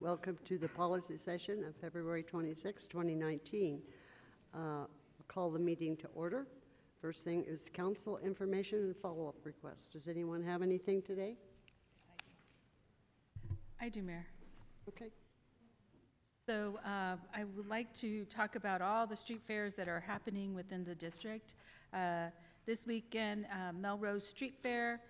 Welcome to the policy session of February 26, 2019. I'll call the meeting to order. First thing is council information and follow-up requests. Does anyone have anything today? I do, Mayor. Okay. So I would like to talk about all the street fairs that are happening within the district. This weekend, Melrose Street Fair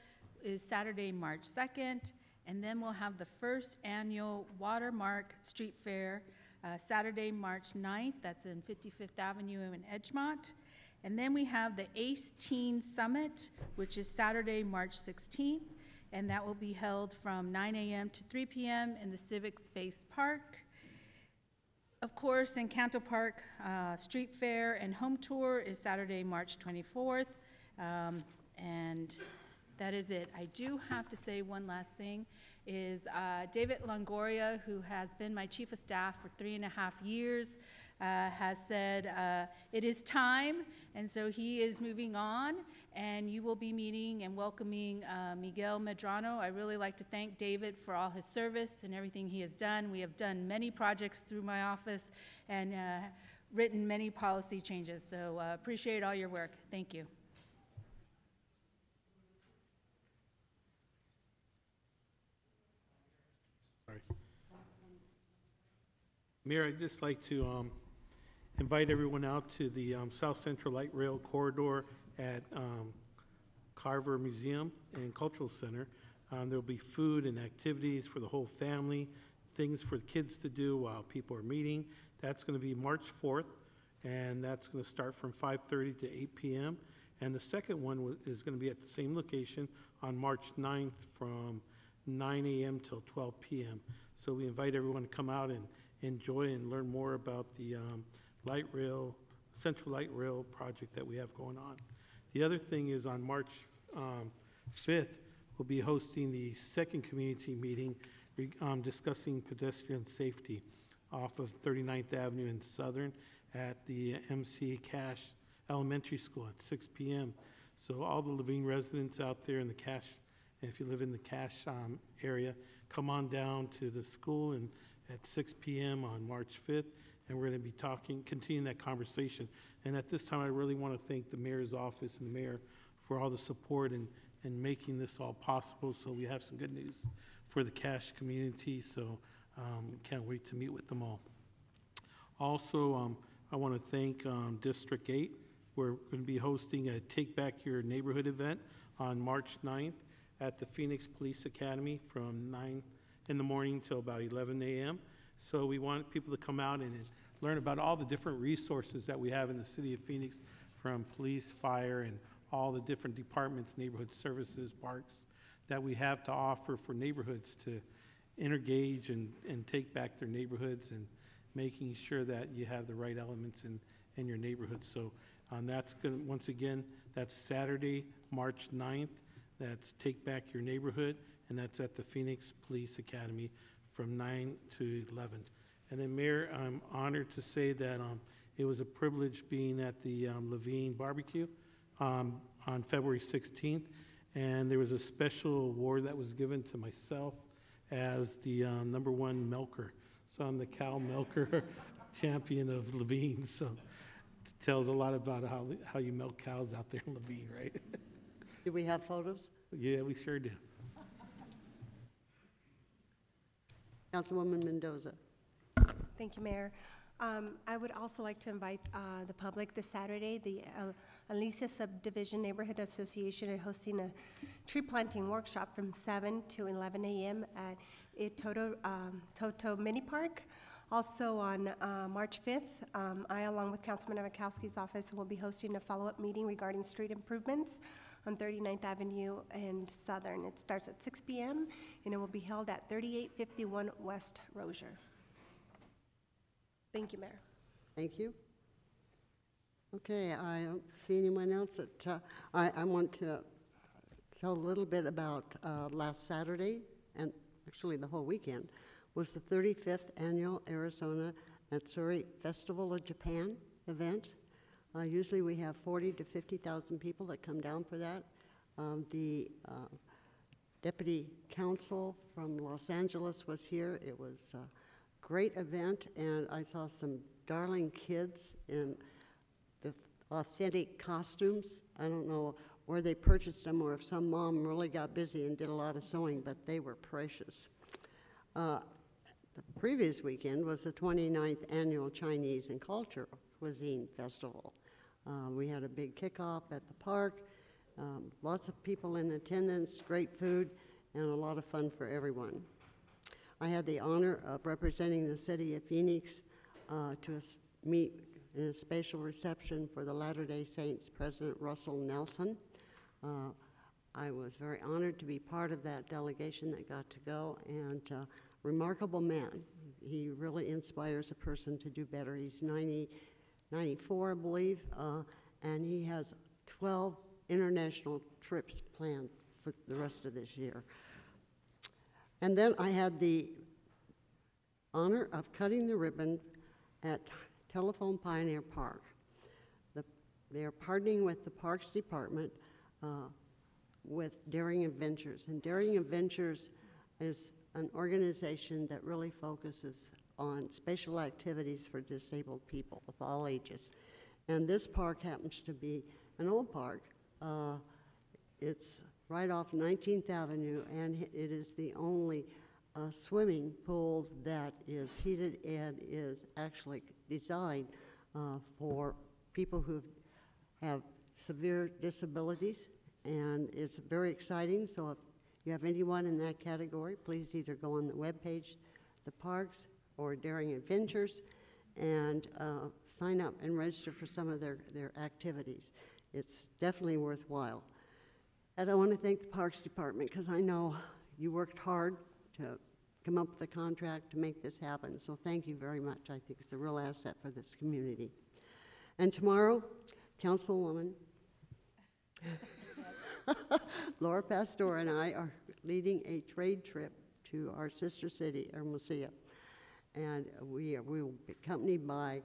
is Saturday, March 2nd, and then we'll have the first annual Watermark Street Fair, Saturday, March 9th. That's in 55th Avenue in Edgemont. And then we have the ACE Teen Summit, which is Saturday, March 16th, and that will be held from 9 a.m. to 3 p.m. in the Civic Space Park. Of course, in Canto Park, Street Fair and Home Tour is Saturday, March 24th, and that is it. I do have to say one last thing, is David Longoria, who has been my chief of staff for 3.5 years, has said it is time, and so he is moving on, and you will be meeting and welcoming Miguel Medrano. I really like to thank David for all his service and everything he has done. We have done many projects through my office and written many policy changes, so appreciate all your work. Thank you. Mayor, I'd just like to invite everyone out to the South Central Light Rail Corridor at Carver Museum and Cultural Center. There'll be food and activities for the whole family, things for the kids to do while people are meeting. That's going to be March 4th, and that's going to start from 5:30 to 8 p.m. And the second one is going to be at the same location on March 9th from 9 a.m. till 12 p.m. So we invite everyone to come out and enjoy and learn more about the Central Light Rail project that we have going on. The other thing is on March 5th, we'll be hosting the second community meeting discussing pedestrian safety off of 39th Avenue in Southern at the MC Cash Elementary School at 6 p.m. So all the Levine residents out there in the Cash, if you live in the Cash area, come on down to the school and at 6 p.m. on March 5th, and we're going to be continuing that conversation. And at this time, I really want to thank the mayor's office and the mayor for all the support and making this all possible. So we have some good news for the Cash community, so can't wait to meet with them all. Also, I want to thank District 8. We're going to be hosting a Take Back Your Neighborhood event on March 9th at the Phoenix Police Academy from 9 in the morning till about 11 a.m. So we want people to come out and learn about all the different resources that we have in the city of Phoenix, from police, fire, and all the different departments, neighborhood services, parks that we have to offer for neighborhoods to engage and take back their neighborhoods, and making sure that you have the right elements in your neighborhood. So that's going to, once again, that's Saturday, March 9th. That's Take Back Your Neighborhood, and that's at the Phoenix Police Academy from 9 to 11. And then, Mayor, I'm honored to say that it was a privilege being at the Levine Barbecue on February 16th, and there was a special award that was given to myself as the #1 milker. So I'm the cow milker champion of Levine, so it tells a lot about how you milk cows out there in Levine, right? Do we have photos? Yeah, we sure do. Councilwoman Mendoza. Thank you, Mayor. I would also like to invite the public this Saturday. The Alicia Subdivision Neighborhood Association is hosting a tree planting workshop from 7 to 11 a.m. at Toto Mini Park. Also on March 5th, I, along with Councilman Avakowski's office, will be hosting a follow-up meeting regarding street improvements on 39th Avenue and Southern. It starts at 6 p.m. and it will be held at 3851 West Rozier. Thank you, Mayor. Thank you. Okay, I don't see anyone else. I want to tell a little bit about last Saturday, and actually the whole weekend, was the 35th Annual Arizona Matsuri Festival of Japan event. Usually we have 40 to 50,000 people that come down for that. The deputy council from Los Angeles was here. It was a great event, and I saw some darling kids in the authentic costumes. I don't know where they purchased them or if some mom really got busy and did a lot of sewing, but they were precious. The previous weekend was the 29th Annual Chinese and Culture Cuisine Festival. We had a big kickoff at the park, lots of people in attendance, great food, and a lot of fun for everyone. I had the honor of representing the city of Phoenix to meet in a special reception for the Latter-day Saints President Russell Nelson. I was very honored to be part of that delegation that got to go, and remarkable man. He really inspires a person to do better. He's 94, I believe, and he has 12 international trips planned for the rest of this year. And then I had the honor of cutting the ribbon at Telephone Pioneer Park. They are partnering with the Parks Department with Daring Adventures. And Daring Adventures is an organization that really focuses on special activities for disabled people of all ages. And this park happens to be an old park. It's right off 19th Avenue, and it is the only swimming pool that is heated and is actually designed for people who have severe disabilities, and it's very exciting. So if you have anyone in that category, please either go on the webpage, the parks, or Daring Adventures, and sign up and register for some of their activities. It's definitely worthwhile. And I want to thank the Parks Department, because I know you worked hard to come up with a contract to make this happen. So thank you very much. I think it's a real asset for this community. And tomorrow, Councilwoman Laura Pastor and I are leading a trade trip to our sister city, Hermosillo. And we will be accompanied by,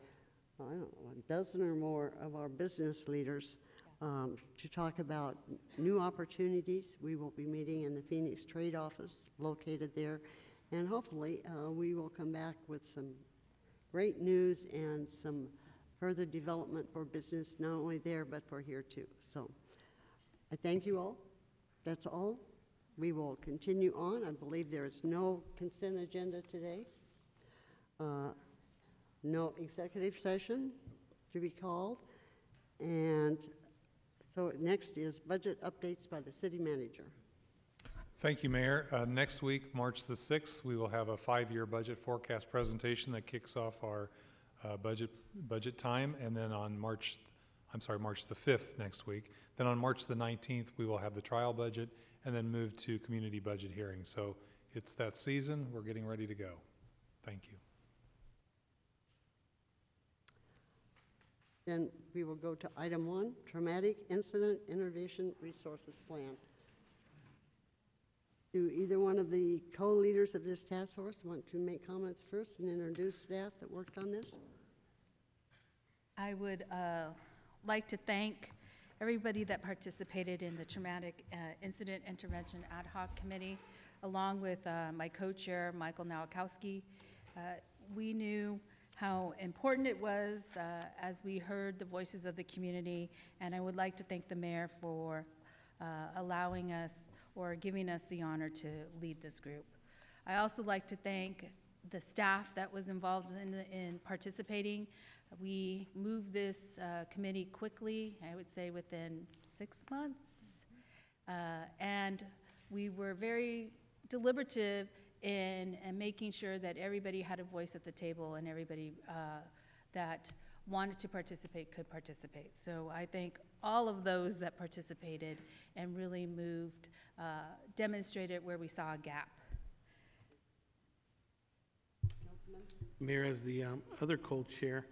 I don't know, a dozen or more of our business leaders to talk about new opportunities. We will be meeting in the Phoenix Trade Office located there. And hopefully we will come back with some great news and some further development for business, not only there, but for here too. So I thank you all. That's all. We will continue on. I believe there is no consent agenda today. No executive session to be called. And so next is budget updates by the city manager. Thank you, Mayor. Next week, March the 6th, we will have a 5-year budget forecast presentation that kicks off our budget time, and then on March the 5th next week. Then on March the 19th, we will have the trial budget and then move to community budget hearings. So it's that season. We're getting ready to go. Thank you. Then we will go to item 1, Traumatic Incident Intervention Resources Plan. Do either one of the co-leaders of this task force want to make comments first and introduce staff that worked on this? I would like to thank everybody that participated in the Traumatic Incident Intervention Ad Hoc Committee, along with my co-chair, Michael Nowakowski. We knew how important it was as we heard the voices of the community, and I would like to thank the mayor for allowing us or giving us the honor to lead this group. I also like to thank the staff that was involved in participating. We moved this committee quickly, I would say within 6 months, and we were very deliberative in making sure that everybody had a voice at the table and everybody that wanted to participate could participate. So I thank all of those that participated and really moved, demonstrated where we saw a gap. Mayor, as the other co-chair,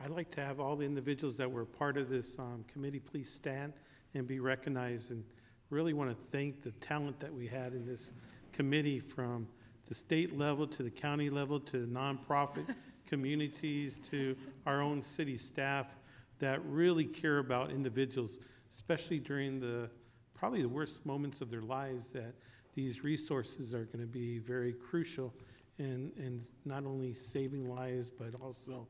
I'd like to have all the individuals that were part of this committee please stand and be recognized, and really want to thank the talent that we had in this committee, from the state level to the county level to the nonprofit communities to our own city staff that really care about individuals, especially during probably the worst moments of their lives, that these resources are going to be very crucial in not only saving lives, but also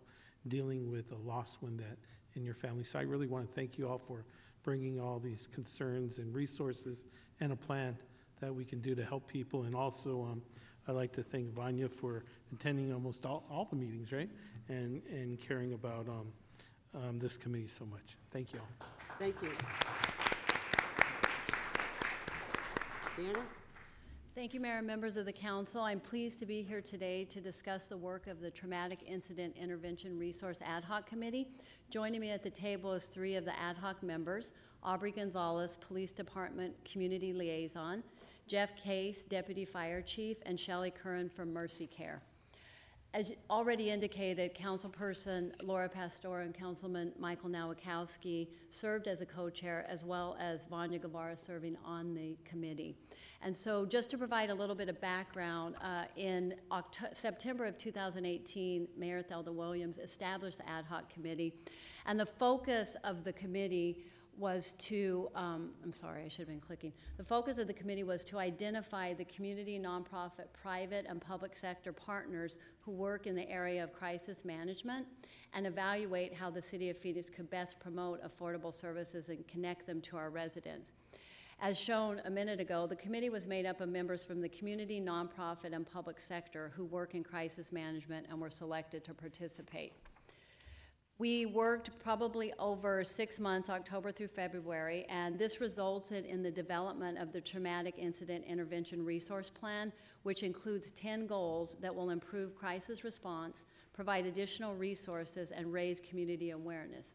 dealing with a lost one that in your family. So I really want to thank you all for bringing all these concerns and resources and a plan that we can do to help people. And also, I'd like to thank Vanya for attending almost all the meetings, right? And caring about this committee so much. Thank you all. Thank you. Deanna? Thank you, Mayor and members of the council. I'm pleased to be here today to discuss the work of the Traumatic Incident Intervention Resource Ad Hoc Committee. Joining me at the table is 3 of the ad hoc members: Aubrey Gonzalez, Police Department Community Liaison; Jeff Case, Deputy Fire Chief; and Shelley Curran from Mercy Care. As already indicated, Councilperson Laura Pastor and Councilman Michael Nowakowski served as a co-chair, as well as Vanya Guevara serving on the committee. And so just to provide a little bit of background, in September of 2018, Mayor Thelda Williams established the ad hoc committee, and the focus of the committee was to, I'm sorry, I should have been clicking. The focus of the committee was to identify the community, nonprofit, private, and public sector partners who work in the area of crisis management and evaluate how the City of Phoenix could best promote affordable services and connect them to our residents. As shown a minute ago, the committee was made up of members from the community, nonprofit, and public sector who work in crisis management and were selected to participate. We worked probably over 6 months, October through February, and this resulted in the development of the Traumatic Incident Intervention Resource Plan, which includes 10 goals that will improve crisis response, provide additional resources, and raise community awareness.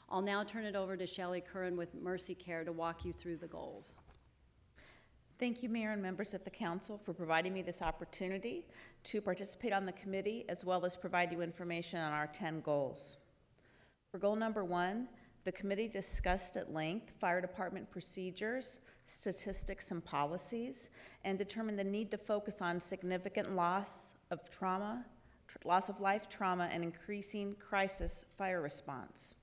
I'll now turn it over to Shelley Curran with Mercy Care to walk you through the goals. Thank you, Mayor and members of the council, for providing me this opportunity to participate on the committee, as well as provide you information on our 10 goals. For goal number 1, the committee discussed at length fire department procedures, statistics, and policies, and determined the need to focus on significant loss of life, trauma, and increasing crisis fire response.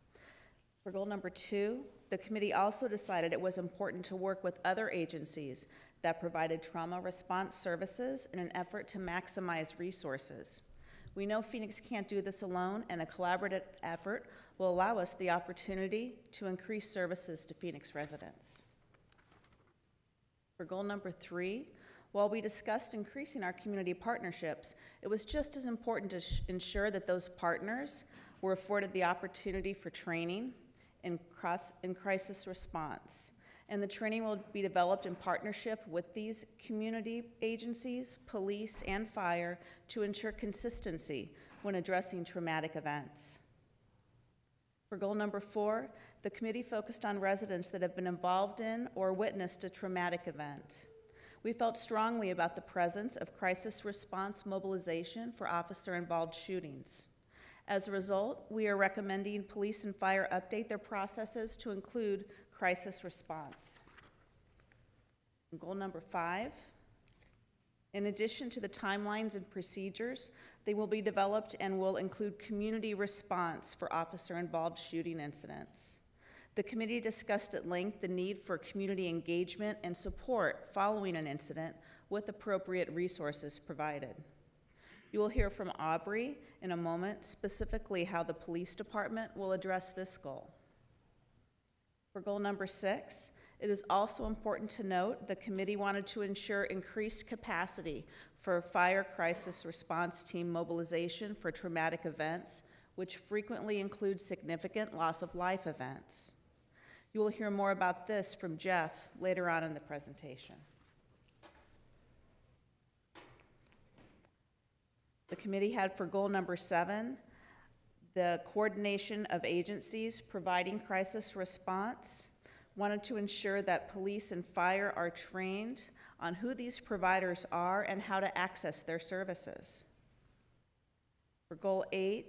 For goal number 2, the committee also decided it was important to work with other agencies that provided trauma response services in an effort to maximize resources. We know Phoenix can't do this alone, and a collaborative effort will allow us the opportunity to increase services to Phoenix residents. For goal number 3, while we discussed increasing our community partnerships, it was just as important to ensure that those partners were afforded the opportunity for training in crisis response. And the training will be developed in partnership with these community agencies, police, and fire to ensure consistency when addressing traumatic events. For goal number 4, the committee focused on residents that have been involved in or witnessed a traumatic event. We felt strongly about the presence of crisis response mobilization for officer-involved shootings. As a result, we are recommending police and fire update their processes to include crisis response. And goal number 5, in addition to the timelines and procedures, they will be developed and will include community response for officer-involved shooting incidents. The committee discussed at length the need for community engagement and support following an incident with appropriate resources provided. You will hear from Aubrey in a moment, specifically how the police department will address this goal. For goal number 6, it is also important to note the committee wanted to ensure increased capacity for fire crisis response team mobilization for traumatic events, which frequently include significant loss of life events. You will hear more about this from Jeff later on in the presentation. The committee had for goal number 7, the coordination of agencies providing crisis response, wanted to ensure that police and fire are trained on who these providers are and how to access their services. For goal 8,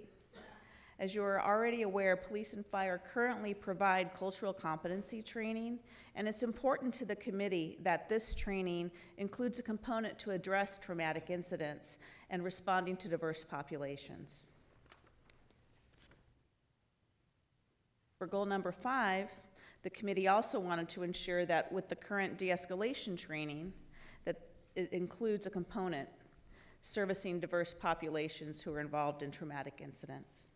as you are already aware, police and fire currently provide cultural competency training, and it's important to the committee that this training includes a component to address traumatic incidents and responding to diverse populations. For goal number 5, the committee also wanted to ensure that with the current de-escalation training, that it includes a component servicing diverse populations who are involved in traumatic incidents.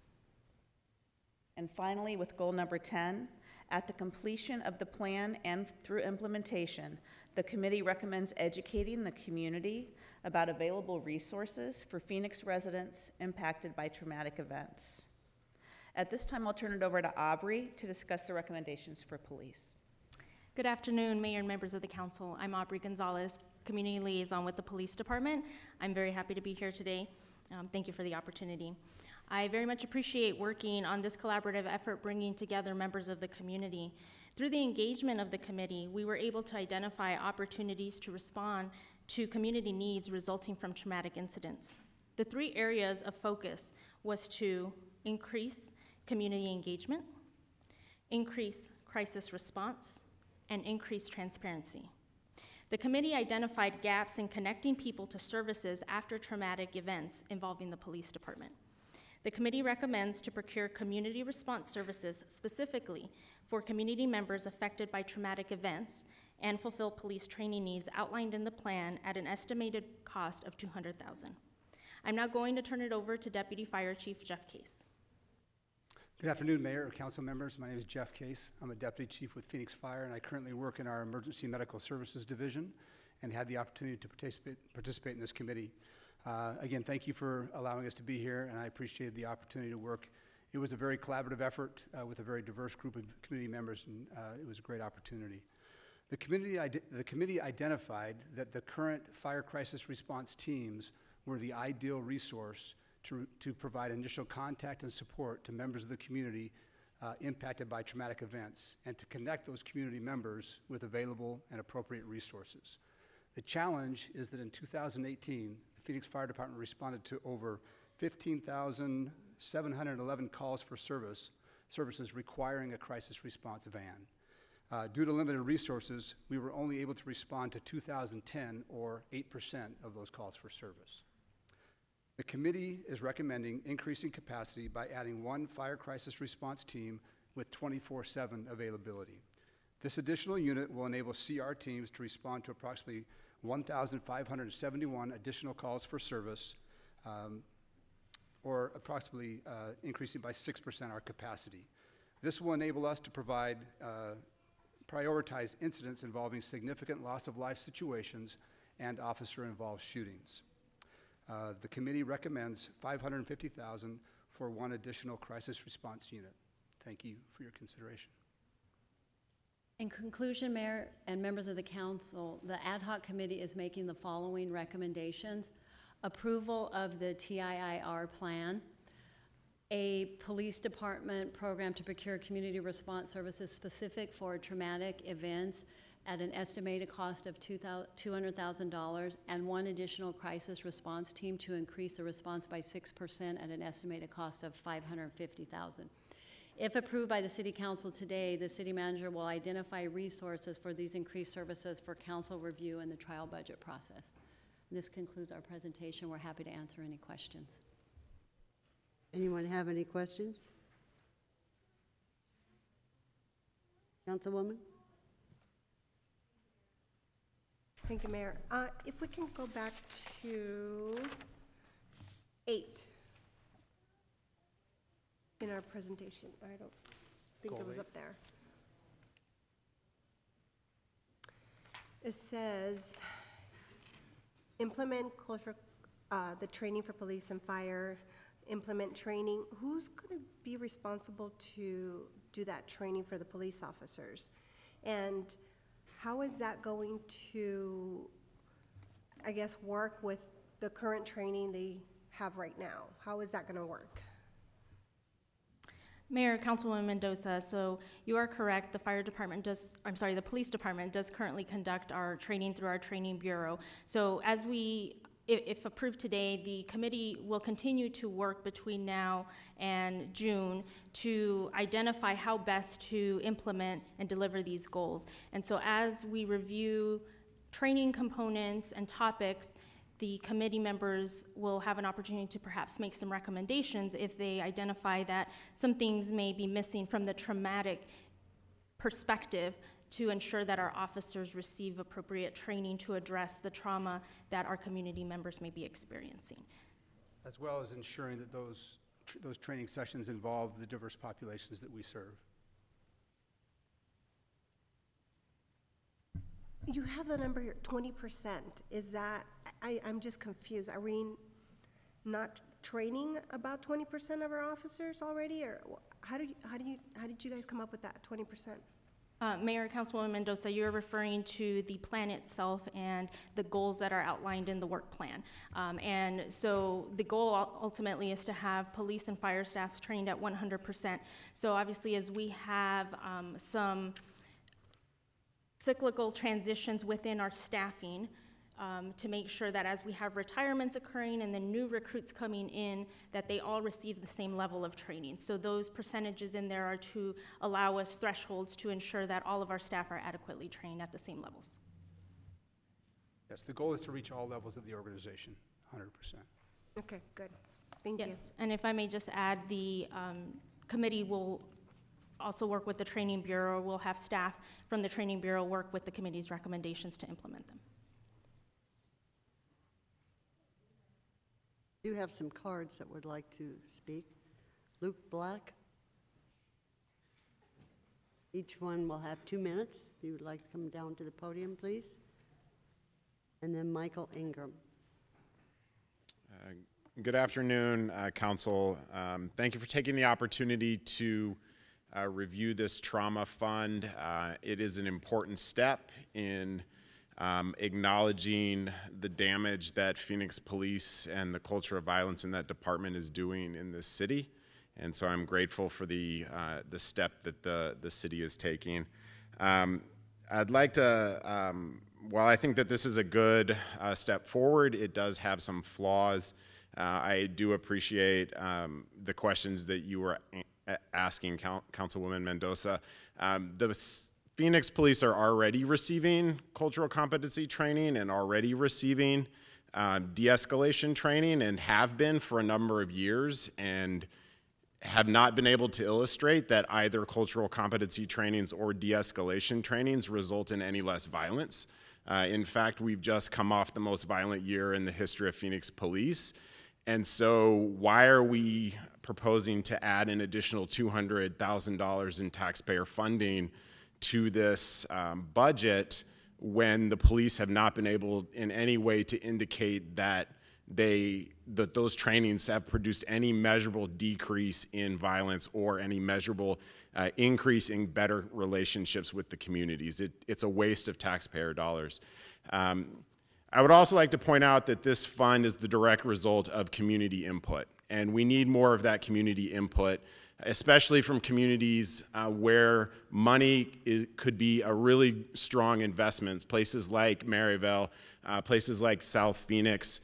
And finally, with goal number 10, at the completion of the plan and through implementation, the committee recommends educating the community about available resources for Phoenix residents impacted by traumatic events. At this time, I'll turn it over to Aubrey to discuss the recommendations for police. Good afternoon, Mayor and members of the council. I'm Aubrey Gonzalez, Community Liaison with the Police Department. I'm very happy to be here today. Thank you for the opportunity. I very much appreciate working on this collaborative effort, bringing together members of the community. Through the engagement of the committee, we were able to identify opportunities to respond to community needs resulting from traumatic incidents. The 3 areas of focus was to increase community engagement, increase crisis response, and increase transparency. The committee identified gaps in connecting people to services after traumatic events involving the police department. The committee recommends to procure community response services specifically for community members affected by traumatic events and fulfill police training needs outlined in the plan at an estimated cost of $200,000. I'm now going to turn it over to Deputy Fire Chief Jeff Case. Good afternoon, Mayor or council members. My name is Jeff Case. I'm a Deputy Chief with Phoenix Fire, and I currently work in our Emergency Medical Services Division and had the opportunity to participate in this committee. Again, thank you for allowing us to be here, and I appreciated the opportunity to work. It was a very collaborative effort with a very diverse group of community members, and it was a great opportunity. The committee identified that the current fire crisis response teams were the ideal resource to provide initial contact and support to members of the community impacted by traumatic events, and to connect those community members with available and appropriate resources. The challenge is that in 2018, the Phoenix Fire Department responded to over 15,711 calls for services requiring a crisis response van. Due to limited resources, we were only able to respond to 2,010, or 8% of those calls for service. The committee is recommending increasing capacity by adding 1 fire crisis response team with 24/7 availability. This additional unit will enable CR teams to respond to approximately 1,571 additional calls for service, or approximately increasing by 6% our capacity. This will enable us to prioritize incidents involving significant loss of life situations and officer-involved shootings. The committee recommends $550,000 for 1 additional crisis response unit. Thank you for your consideration. In conclusion, Mayor and members of the council, the ad hoc committee is making the following recommendations: approval of the TIIR plan, a police department program to procure community response services specific for traumatic events at an estimated cost of $200,000, and 1 additional crisis response team to increase the response by 6% at an estimated cost of $550,000. If approved by the City Council today, the City Manager will identify resources for these increased services for council review in the trial budget process. This concludes our presentation. We're happy to answer any questions. Anyone have any questions? Councilwoman? Thank you, Mayor. If we can go back to 8 in our presentation. I don't think it was up there. It says, implement closer, the training for police and fire, implement training. Who's going to be responsible to do that training for the police officers? And how is that going to, I guess, work with the current training they have right now? How is that going to work? Mayor, Councilwoman Mendoza, so you are correct. The the police department does currently conduct our training through our training bureau. So as if approved today, the committee will continue to work between now and June to identify how best to implement and deliver these goals. And so as we review training components and topics, the committee members will have an opportunity to perhaps make some recommendations if they identify that some things may be missing from the traumatic perspective to ensure that our officers receive appropriate training to address the trauma that our community members may be experiencing. As well as ensuring that those training sessions involve the diverse populations that we serve. You have the number here, 20%. Is that, I'm just confused. Are we not training about 20% of our officers already? Or how did you guys come up with that 20%? Mayor, Councilwoman Mendoza, you're referring to the plan itself and the goals that are outlined in the work plan. And so the goal ultimately is to have police and fire staff trained at 100%. So obviously, as we have some cyclical transitions within our staffing, to make sure that as we have retirements occurring and then new recruits coming in, that they all receive the same level of training. So those percentages in there are to allow us thresholds to ensure that all of our staff are adequately trained at the same levels. Yes, the goal is to reach all levels of the organization, 100%. Okay, good. Thank you. Yes, and if I may just add, the committee will also work with the Training Bureau. We'll have staff from the Training Bureau work with the committee's recommendations to implement them. You have some cards that would like to speak. Luke Black. Each one will have 2 minutes. If you would like to come down to the podium, please. And then Michael Ingram. Good afternoon, Council. Thank you for taking the opportunity to review this trauma fund. It is an important step in acknowledging the damage that Phoenix Police and the culture of violence in that department is doing in this city. And so I'm grateful for the step that the city is taking. I'd like to, while I think that this is a good step forward, it does have some flaws. I do appreciate the questions that you were asking, Councilwoman Mendoza. The Phoenix Police are already receiving cultural competency training and already receiving de-escalation training and have been for a number of years, and have not been able to illustrate that either cultural competency trainings or de-escalation trainings result in any less violence. In fact, we've just come off the most violent year in the history of Phoenix Police. And so why are we proposing to add an additional $200,000 in taxpayer funding to this budget when the police have not been able in any way to indicate that those trainings have produced any measurable decrease in violence or any measurable increase in better relationships with the communities? It's a waste of taxpayer dollars. I would also like to point out that this fund is the direct result of community input, and we need more of that community input, especially from communities where money could be a really strong investment, places like Maryville, places like South Phoenix.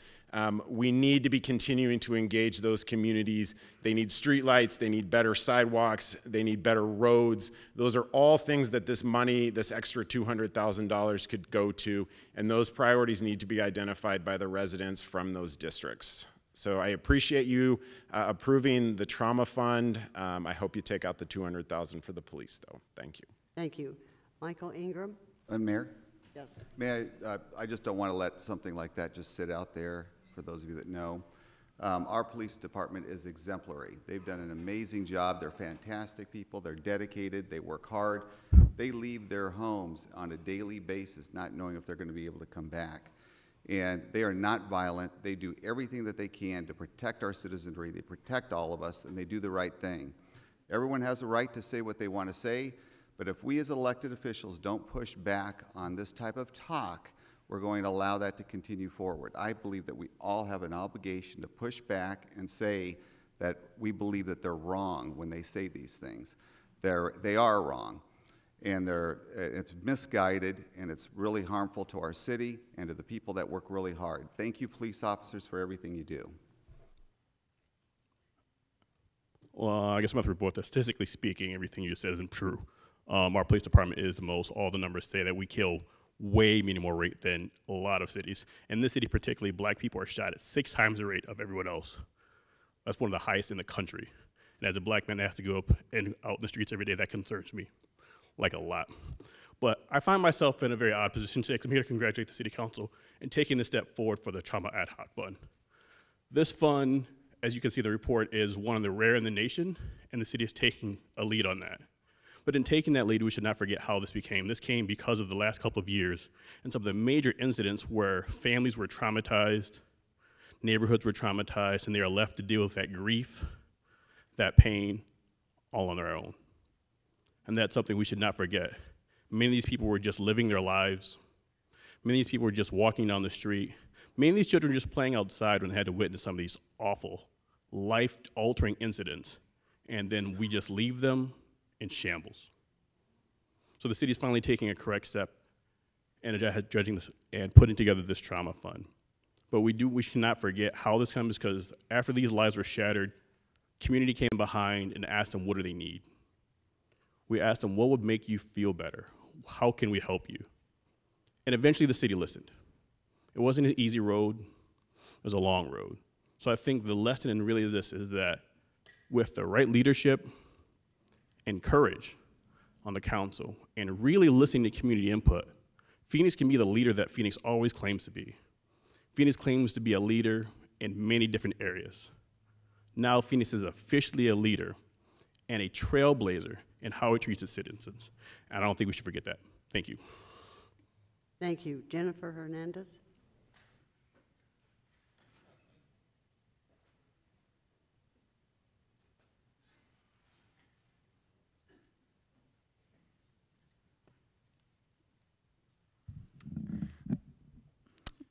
We need to be continuing to engage those communities. They need streetlights, they need better sidewalks, they need better roads. Those are all things that this money, this extra $200,000 could go to, and those priorities need to be identified by the residents from those districts. So I appreciate you approving the trauma fund. I hope you take out the $200,000 for the police, though. Thank you. Thank you. Michael Ingram? Mayor? Yes. May I just don't want to let something like that just sit out there, for those of you that know. Our police department is exemplary. They've done an amazing job. They're fantastic people. They're dedicated. They work hard. They leave their homes on a daily basis not knowing if they're going to be able to come back. And they are not violent. They do everything that they can to protect our citizenry. They protect all of us, and they do the right thing. Everyone has a right to say what they want to say, but if we as elected officials don't push back on this type of talk, we're going to allow that to continue forward. I believe that we all have an obligation to push back and say that we believe that they're wrong when they say these things. They are wrong, and it's misguided, and it's really harmful to our city and to the people that work really hard. Thank you, police officers, for everything you do. Well, I guess I'm going to report that statistically speaking, everything you said isn't true. Our police department is the most. All the numbers say that we kill way many more rate than a lot of cities. In this city particularly, black people are shot at 6 times the rate of everyone else. That's one of the highest in the country. And as a black man that has to go up and out in the streets every day, that concerns me, like a lot. But I find myself in a very odd position today because I'm here to congratulate the City Council in taking this step forward for the Trauma Ad Hoc Fund. This fund, as you can see in the report, is one of the rare in the nation, and the city is taking a lead on that. But in taking that lead, we should not forget how this became. This came because of the last couple of years and some of the major incidents where families were traumatized, neighborhoods were traumatized, and they are left to deal with that grief, that pain, all on their own. And that's something we should not forget. Many of these people were just living their lives. Many of these people were just walking down the street. Many of these children were just playing outside when they had to witness some of these awful, life-altering incidents, and then we just leave them in shambles. So the city is finally taking a correct step and judging this and putting together this trauma fund. But we should not forget how this comes, because after these lives were shattered, community came behind and asked them, what do they need? We asked them, what would make you feel better? How can we help you? And eventually the city listened. It wasn't an easy road, it was a long road. So I think the lesson in really this is that with the right leadership and courage on the council and really listening to community input, Phoenix can be the leader that Phoenix always claims to be. Phoenix claims to be a leader in many different areas. Now Phoenix is officially a leader and a trailblazer in how it treats its citizens. And I don't think we should forget that. Thank you. Thank you. Jennifer Hernandez.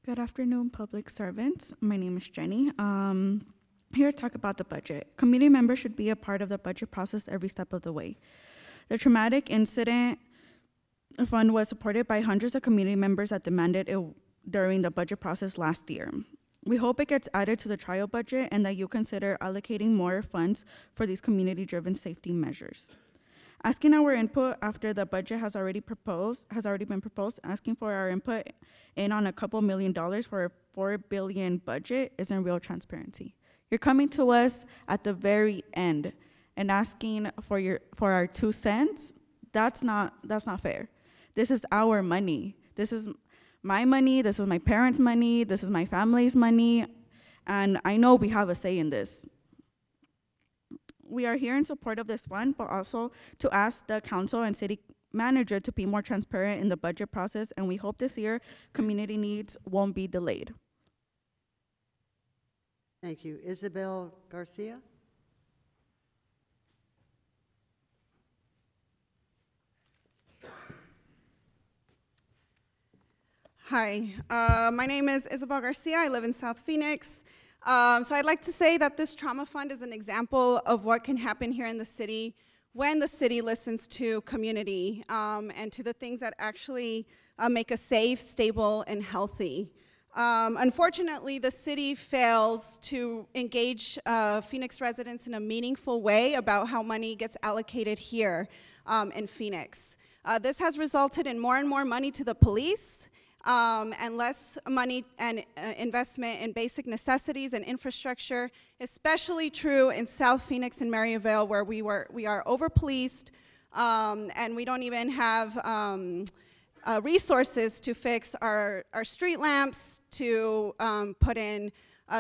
Good afternoon, public servants. My name is Jenny. Here to talk about the budget. Community members should be a part of the budget process every step of the way. The traumatic incident fund was supported by hundreds of community members that demanded it during the budget process last year. We hope it gets added to the trial budget and that you consider allocating more funds for these community-driven safety measures. Asking our input after the budget has already been proposed, asking for our input in on a couple $1 million for a $4 billion budget isn't real transparency. You're coming to us at the very end and asking for our 2 cents. That's not fair. This is our money. This is my money. This is my parents' money. This is my family's money. And I know we have a say in this. We are here in support of this fund, but also to ask the council and city manager to be more transparent in the budget process, and we hope this year community needs won't be delayed. Thank you. Isabel Garcia. Hi, my name is Isabel Garcia. I live in South Phoenix. So I'd like to say that this trauma fund is an example of what can happen here in the city when the city listens to community and to the things that actually make us safe, stable, and healthy. Unfortunately, the city fails to engage Phoenix residents in a meaningful way about how money gets allocated here in Phoenix. This has resulted in more and more money to the police, and less money and investment in basic necessities and infrastructure, especially true in South Phoenix and Maryvale, where we are over-policed, and we don't even have resources to fix our street lamps, to put in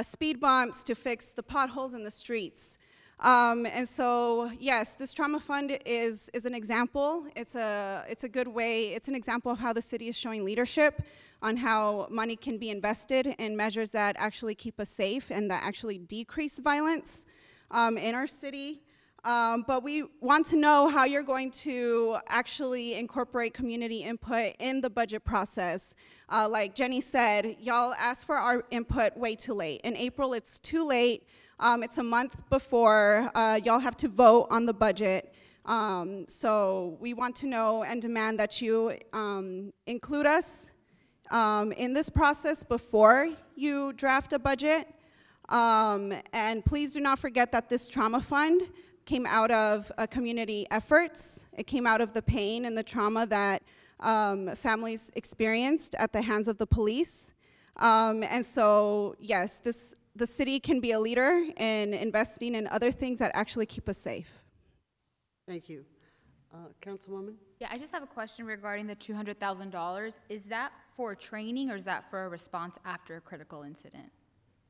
speed bumps, to fix the potholes in the streets. And so, yes, this trauma fund is an example. It's a good way. It's an example of how the city is showing leadership on how money can be invested in measures that actually keep us safe and that actually decrease violence in our city. But we want to know how you're going to actually incorporate community input in the budget process. Like Jenny said, y'all asked for our input way too late. In April, it's too late. It's a month before y'all have to vote on the budget. So we want to know and demand that you include us in this process before you draft a budget. And please do not forget that this trauma fund came out of community efforts. It came out of the pain and the trauma that families experienced at the hands of the police. And so, yes, the city can be a leader in investing in other things that actually keep us safe. Thank you. Councilwoman? Yeah, I just have a question regarding the $200,000. Is that for training or is that for a response after a critical incident?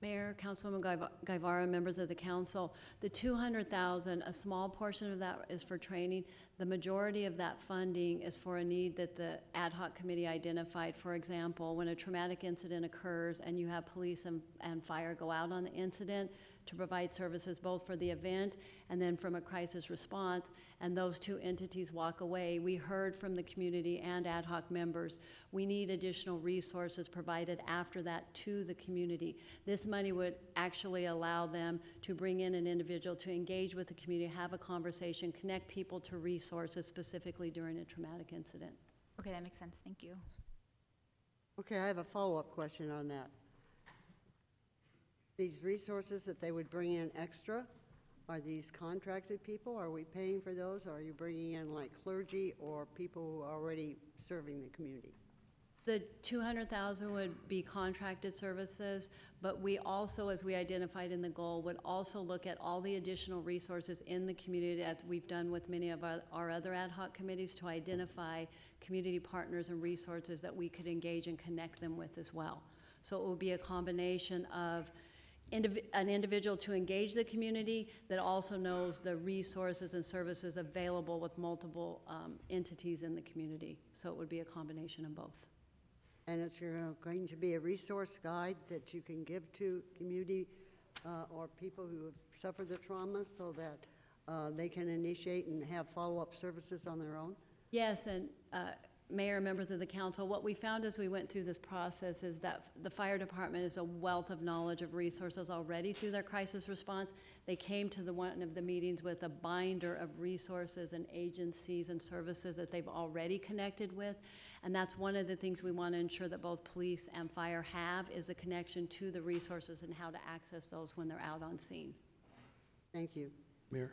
Mayor, Councilwoman Guevara, members of the council, the $200,000, a small portion of that is for training. The majority of that funding is for a need that the ad hoc committee identified. For example, when a traumatic incident occurs and you have police and fire go out on the incident to provide services both for the event and then from a crisis response, and those two entities walk away, we heard from the community and ad hoc members, we need additional resources provided after that to the community. This money would actually allow them to bring in an individual to engage with the community, have a conversation, connect people to resources specifically during a traumatic incident. Okay, that makes sense. Thank you. Okay, I have a follow-up question on that. These resources that they would bring in extra, are these contracted people? Are we paying for those? Or are you bringing in like clergy or people who are already serving the community? The $200,000 would be contracted services, but we also, as we identified in the goal, would also look at all the additional resources in the community, as we've done with many of our other ad hoc committees, to identify community partners and resources that we could engage and connect them with as well. So it will be a combination of an individual to engage the community that also knows the resources and services available with multiple entities in the community. So it would be a combination of both. And it's going to be a resource guide that you can give to community or people who have suffered the trauma so that they can initiate and have follow-up services on their own? Yes, and Mayor, members of the council, what we found as we went through this process is that the fire department is a wealth of knowledge of resources already through their crisis response. They came to one of the meetings with a binder of resources and agencies and services that they've already connected with. And that's one of the things we want to ensure that both police and fire have, is a connection to the resources and how to access those when they're out on scene. Thank you. Mayor,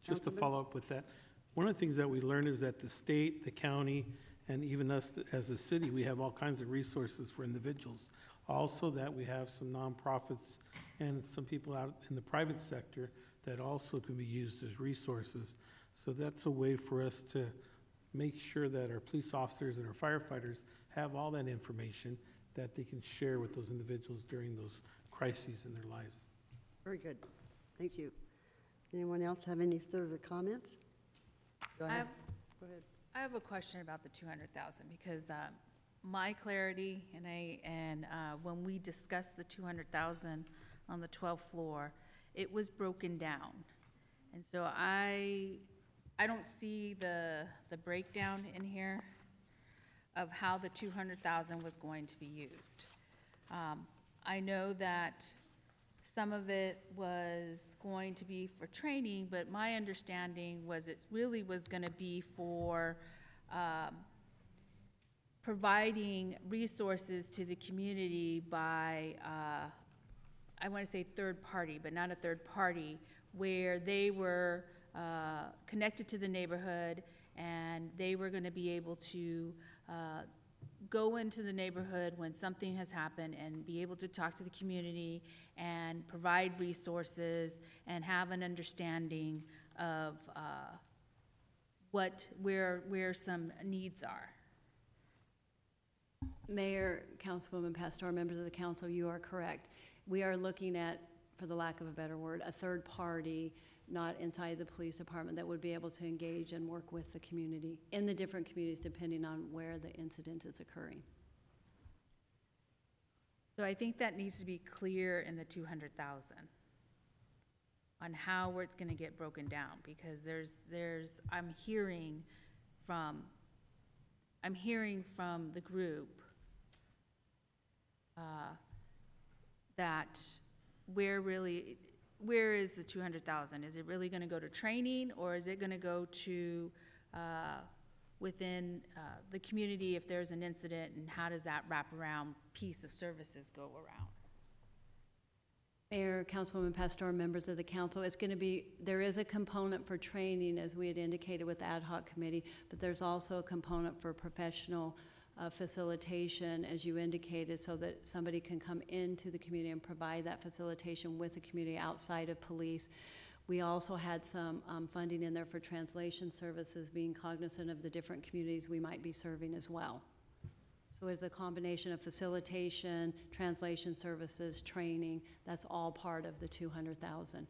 just to follow up with that, one of the things that we learned is that the state, the county, and even us as a city, we have all kinds of resources for individuals. Also that we have some nonprofits and some people out in the private sector that also can be used as resources. So that's a way for us to make sure that our police officers and our firefighters have all that information that they can share with those individuals during those crises in their lives. Very good. Thank you. Anyone else have any further comments? Go ahead. Go ahead. I have a question about the 200,000 because my clarity and when we discussed the 200,000 on the 12th floor, it was broken down, and so I don't see the breakdown in here of how the 200,000 was going to be used. I know that some of it was going to be for training, but my understanding was it really was going to be for providing resources to the community by, I want to say third party, but not a third party, where they were connected to the neighborhood and they were going to be able to go into the neighborhood when something has happened and be able to talk to the community and provide resources and have an understanding of where some needs are. Mayor, Councilwoman Pastor, members of the council, you are correct. We are looking at, for the lack of a better word, a third party, not inside the police department, that would be able to engage and work with the community in the different communities depending on where the incident is occurring. So I think that needs to be clear in the 200,000 on how it's going to get broken down, because I'm hearing from the group that where is the 200,000? Is it really going to go to training, or is it going to go to within the community if there's an incident, and how does that wraparound piece of services go around? Mayor, Councilwoman Pastor, members of the council, it's going to be, there is a component for training, as we had indicated with the ad hoc committee, but there's also a component for professional facilitation, as you indicated, so that somebody can come into the community and provide that facilitation with the community outside of police. We also had some funding in there for translation services, being cognizant of the different communities we might be serving as well. So it's a combination of facilitation, translation services, training, that's all part of the 200,000.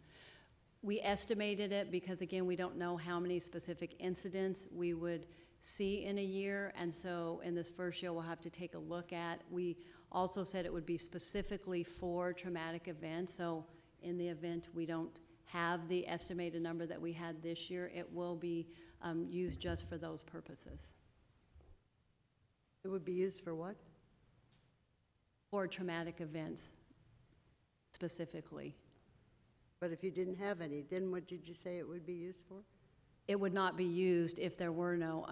We estimated it because, again, we don't know how many specific incidents we would see in a year, and so in this first year, we'll have to take a look at. We also said it would be specifically for traumatic events, so in the event we don't have the estimated number that we had this year, it will be used just for those purposes. It would be used for what? For traumatic events specifically. But if you didn't have any, then what did you say it would be used for? It would not be used if there were no,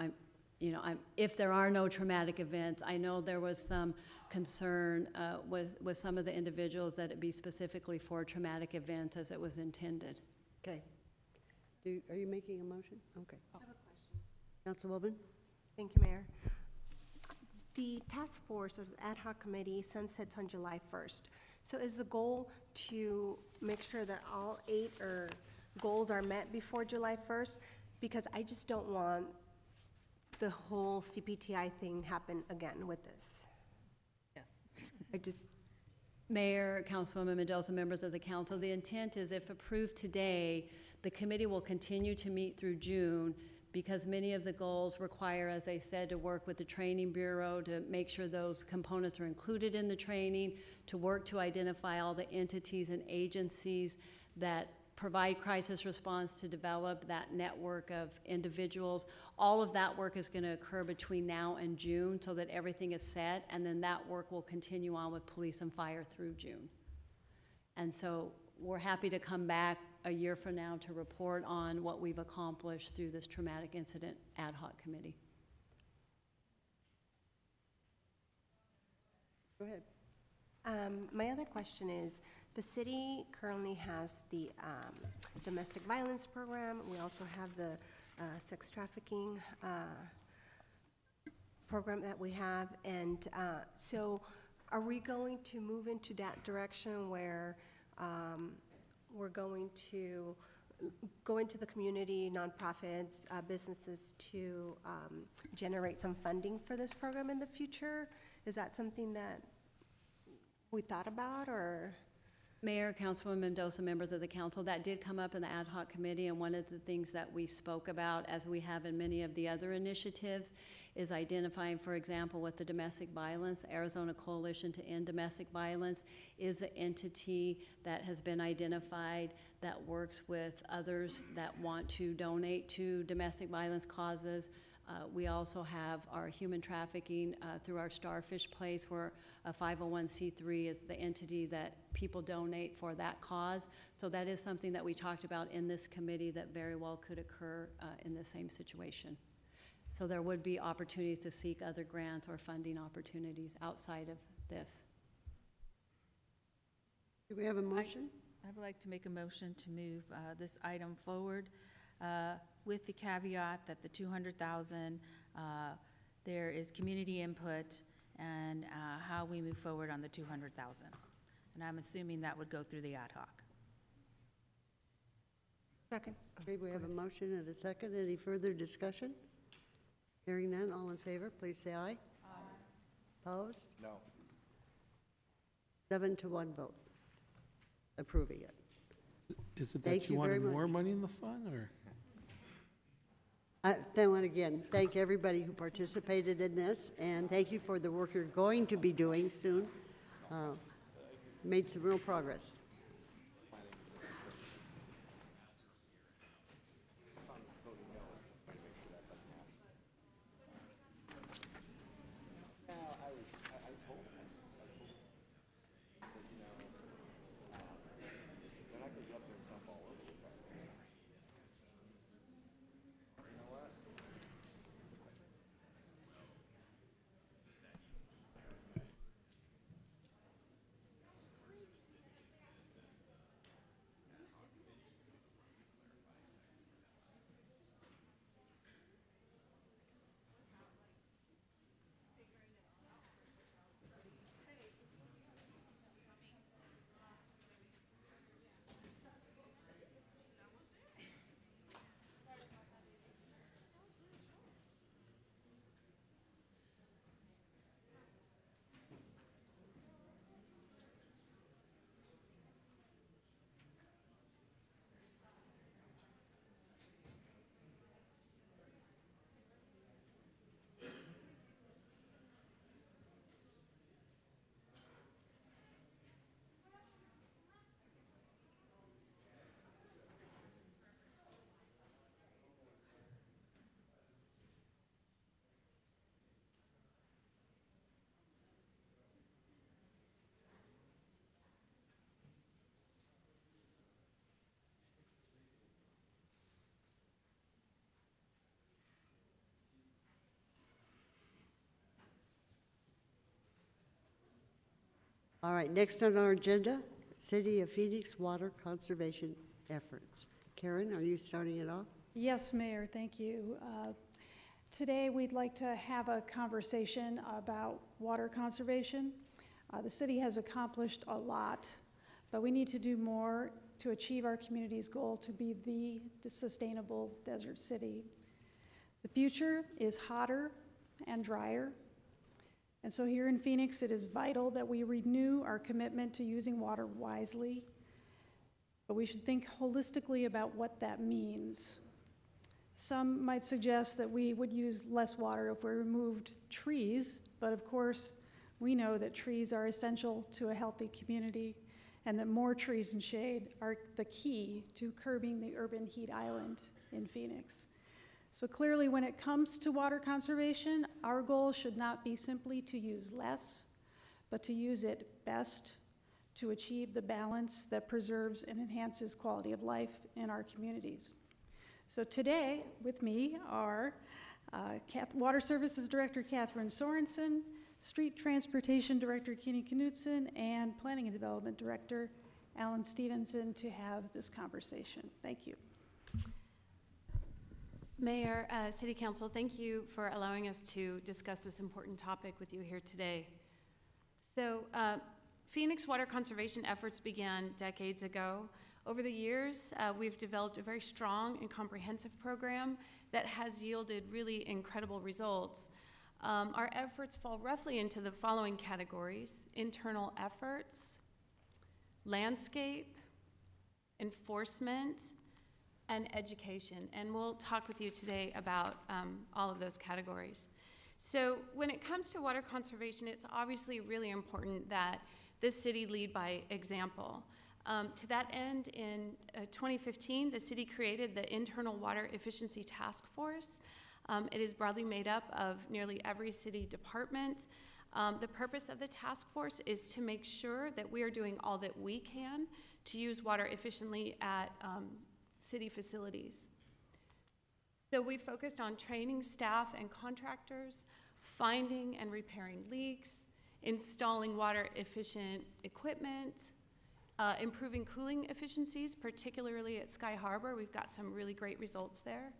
if there are no traumatic events. I know there was some concern with some of the individuals that it be specifically for traumatic events as it was intended. Okay. Are you making a motion? Okay. I have a question. Councilwoman? Thank you, Mayor. The task force or the ad hoc committee sunsets on July 1st. So is the goal to make sure that all 8 goals are met before July 1st? Because I just don't want the whole CPTI thing happen again with this. Yes. Mayor, Councilwoman Mendoza, members of the council, the intent is, if approved today, the committee will continue to meet through June, because many of the goals require, as I said, to work with the training bureau to make sure those components are included in the training, to work to identify all the entities and agencies that provide crisis response, to develop that network of individuals. All of that work is going to occur between now and June so that everything is set, and then that work will continue on with police and fire through June. And so we're happy to come back a year from now to report on what we've accomplished through this traumatic incident ad hoc committee. Go ahead. My other question is, the city currently has the domestic violence program. We also have the sex trafficking program that we have. And so are we going to move into that direction where we're going to go into the community, nonprofits, businesses to generate some funding for this program in the future? Is that something that we thought about, or? Mayor, Councilwoman Mendoza, members of the council, that did come up in the ad hoc committee, and one of the things that we spoke about, as we have in many of the other initiatives, is identifying, for example, with the domestic violence, Arizona Coalition to End Domestic Violence is the entity that has been identified that works with others that want to donate to domestic violence causes. We also have our human trafficking through our Starfish Place, where a 501c3 is the entity that people donate for that cause. So that is something that we talked about in this committee that very well could occur in the same situation. So there would be opportunities to seek other grants or funding opportunities outside of this. Do we have a motion? I would like to make a motion to move this item forward with the caveat that the 200,000, there is community input and how we move forward on the 200,000. And I'm assuming that would go through the ad hoc. Second. Okay, we have a motion and a second. Any further discussion? Hearing none, all in favor, please say aye. Aye. Opposed? No. 7 to 1 vote. Approving it. Is it Thank that you you very wanted more much. money in the fund, or? Then again, thank everybody who participated in this, and thank you for the work you're going to be doing soon. Made some real progress. All right, next on our agenda, City of Phoenix water conservation efforts. Karen, are you starting it off? Yes, Mayor, thank you. Today, we'd like to have a conversation about water conservation. The city has accomplished a lot, but we need to do more to achieve our community's goal to be the sustainable desert city. The future is hotter and drier, and so here in Phoenix, it is vital that we renew our commitment to using water wisely, but we should think holistically about what that means. Some might suggest that we would use less water if we removed trees, but of course, we know that trees are essential to a healthy community and that more trees and shade are the key to curbing the urban heat island in Phoenix. So clearly, when it comes to water conservation, our goal should not be simply to use less, but to use it best to achieve the balance that preserves and enhances quality of life in our communities. So today, with me are Water Services Director Catherine Sorensen, Street Transportation Director Kenny Knutson, and Planning and Development Director Alan Stevenson to have this conversation. Thank you. Mayor, City Council, thank you for allowing us to discuss this important topic with you here today. So, Phoenix water conservation efforts began decades ago. Over the years, we've developed a very strong and comprehensive program that has yielded really incredible results. Our efforts fall roughly into the following categories: internal efforts, landscape, enforcement, and education. And we'll talk with you today about all of those categories. So when it comes to water conservation, it's obviously really important that the city lead by example. To that end, in 2015, the city created the Internal Water Efficiency Task Force. It is broadly made up of nearly every city department. The purpose of the task force is to make sure that we are doing all that we can to use water efficiently at city facilities. So we focused on training staff and contractors, finding and repairing leaks, installing water-efficient equipment, improving cooling efficiencies, particularly at Sky Harbor. We've got some really great results there.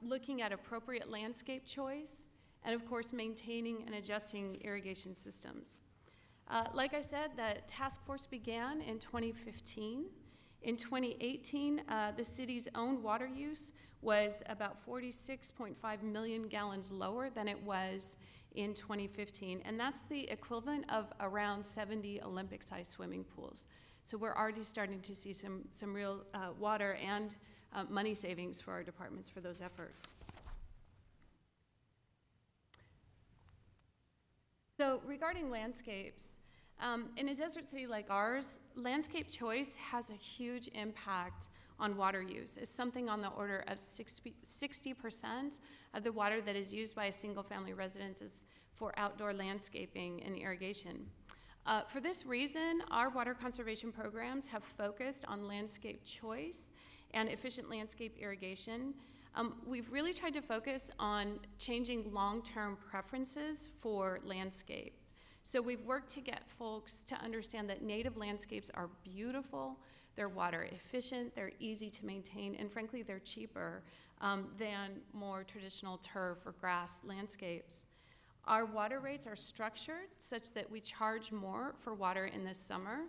Looking at appropriate landscape choice, and of course, maintaining and adjusting irrigation systems. Like I said, the task force began in 2015. In 2018, the city's own water use was about 46.5 million gallons lower than it was in 2015, and that's the equivalent of around 70 Olympic-sized swimming pools. So we're already starting to see some real water and money savings for our departments for those efforts. So regarding landscapes, in a desert city like ours, landscape choice has a huge impact on water use. It's something on the order of 60% of the water that is used by a single-family residence is for outdoor landscaping and irrigation. For this reason, our water conservation programs have focused on landscape choice and efficient landscape irrigation. We've really tried to focus on changing long-term preferences for landscapes. So we've worked to get folks to understand that native landscapes are beautiful, they're water efficient, they're easy to maintain, and frankly, they're cheaper than more traditional turf or grass landscapes. Our water rates are structured such that we charge more for water in the summer,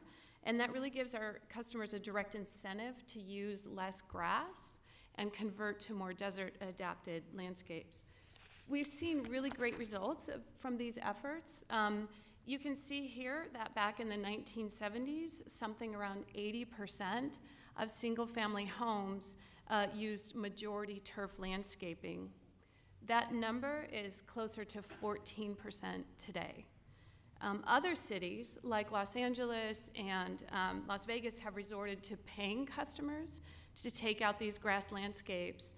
and that really gives our customers a direct incentive to use less grass and convert to more desert-adapted landscapes. We've seen really great results from these efforts. You can see here that back in the 1970s, something around 80% of single-family homes used majority turf landscaping. That number is closer to 14% today. Other cities like Los Angeles and Las Vegas have resorted to paying customers to take out these grass landscapes.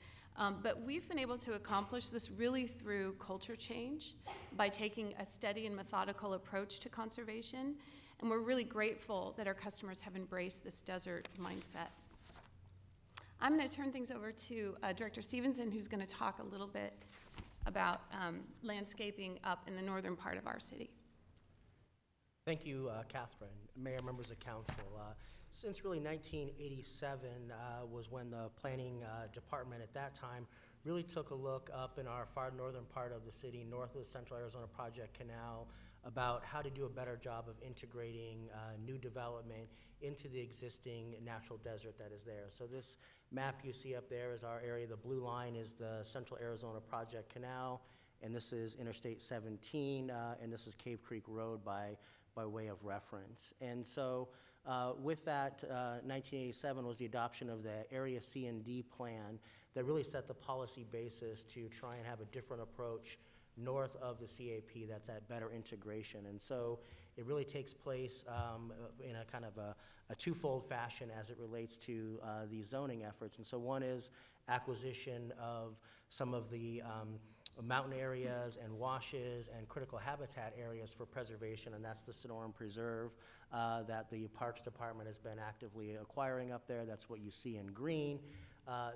But we've been able to accomplish this really through culture change by taking a steady and methodical approach to conservation. And we're really grateful that our customers have embraced this desert mindset. I'm going to turn things over to Director Stevenson, who's going to talk a little bit about landscaping up in the northern part of our city. Thank you, Catherine, Mayor, members of council. Since really 1987 was when the planning department at that time really took a look up in our far northern part of the city, north of the Central Arizona Project Canal, about how to do a better job of integrating new development into the existing natural desert that is there. So this map you see up there is our area. The blue line is the Central Arizona Project Canal, and this is Interstate 17, and this is Cave Creek Road by way of reference. And so with that, 1987 was the adoption of the Area C and D plan that really set the policy basis to try and have a different approach north of the CAP that's at better integration. And so it really takes place in a kind of a twofold fashion as it relates to these zoning efforts. And so one is acquisition of some of the mountain areas and washes and critical habitat areas for preservation, and that's the Sonoran Preserve that the Parks Department has been actively acquiring up there. That's what you see in green.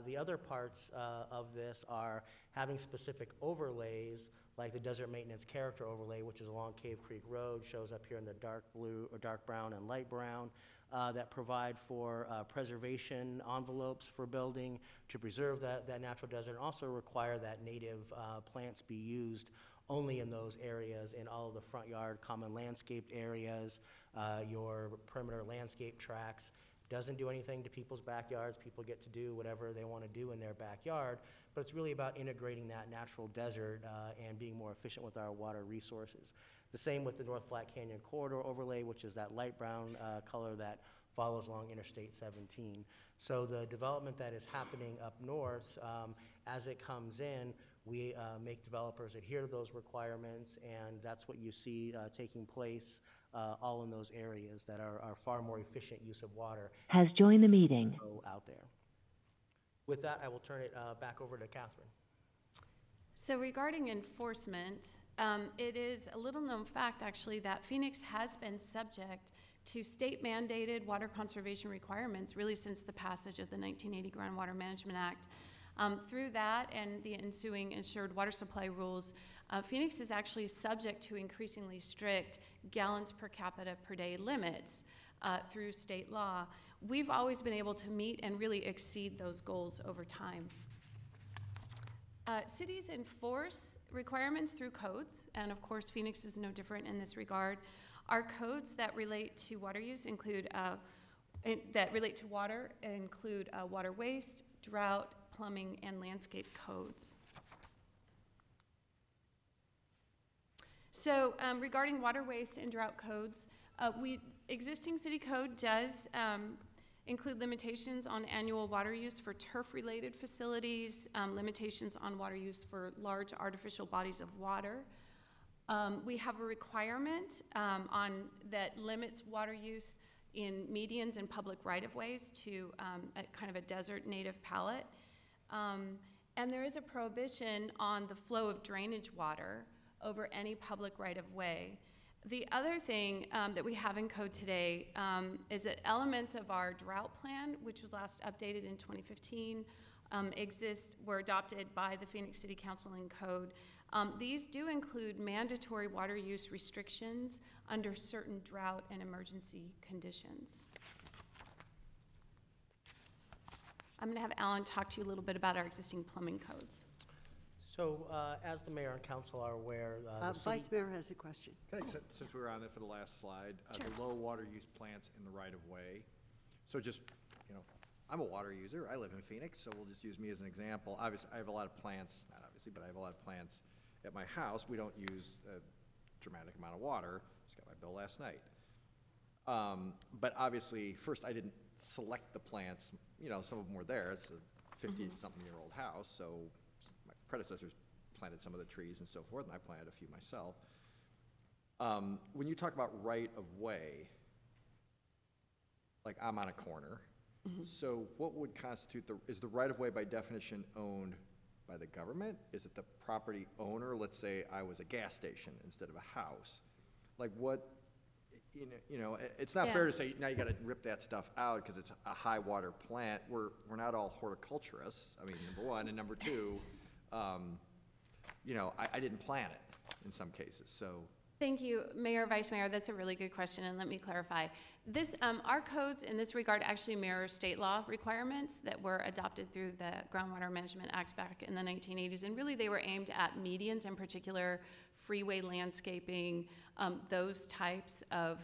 The other parts of this are having specific overlays, like the Desert Maintenance Character Overlay, which is along Cave Creek Road, shows up here in the dark blue or dark brown and light brown, that provide for preservation envelopes for building to preserve that natural desert, and also require that native plants be used only in those areas, in all of the front yard common landscaped areas, your perimeter landscape tracks. Doesn't do anything to people's backyards. People get to do whatever they want to do in their backyard, but it's really about integrating that natural desert and being more efficient with our water resources. The same with the North Black Canyon Corridor Overlay, which is that light brown color that follows along Interstate 17. So the development that is happening up north, as it comes in, we make developers adhere to those requirements, and that's what you see taking place all in those areas that are far more efficient use of water. Has joined the meeting. Out there. With that, I will turn it back over to Catherine. So regarding enforcement, it is a little known fact actually that Phoenix has been subject to state mandated water conservation requirements really since the passage of the 1980 Groundwater Management Act. Through that and the ensuing insured water supply rules, Phoenix is actually subject to increasingly strict gallons per capita per day limits through state law. We've always been able to meet and really exceed those goals over time. Cities enforce requirements through codes, and of course Phoenix is no different in this regard. Our codes that relate to water use include water waste, drought, plumbing, and landscape codes. So regarding water waste and drought codes, existing city code does include limitations on annual water use for turf-related facilities, limitations on water use for large artificial bodies of water. We have a requirement that limits water use in medians and public right-of-ways to kind of a desert native palette. And there is a prohibition on the flow of drainage water over any public right-of-way. The other thing that we have in code today is that elements of our drought plan, which was last updated in 2015, were adopted by the Phoenix City Council in code. These do include mandatory water use restrictions under certain drought and emergency conditions. I'm going to have Alan talk to you a little bit about our existing plumbing codes. So as the mayor and council are aware, Vice Mayor has a question. Since we were on it for the last slide, Sure. the low water use plants in the right of way. So just, I'm a water user. I live in Phoenix, so we'll just use me as an example. Obviously, I have a lot of plants, not obviously, but I have a lot of plants at my house. We don't use a dramatic amount of water. Just got my bill last night. But obviously, first, I didn't select the plants. Some of them were there. It's a 50-something-year-old house, so my predecessors planted some of the trees and so forth, and I planted a few myself. When you talk about right-of-way, like I'm on a corner, so what would constitute is the right-of-way by definition owned by the government? Is it the property owner? Let's say I was a gas station instead of a house. Like what, it's not fair to say now you got to rip that stuff out because it's a high water plant. We're not all horticulturists. I mean, number one, and number two, I didn't plant it in some cases, so. Thank you, Mayor, Vice Mayor. That's a really good question, and let me clarify. This, our codes in this regard actually mirror state law requirements that were adopted through the Groundwater Management Act back in the 1980s, and really they were aimed at medians, in particular freeway landscaping, those types of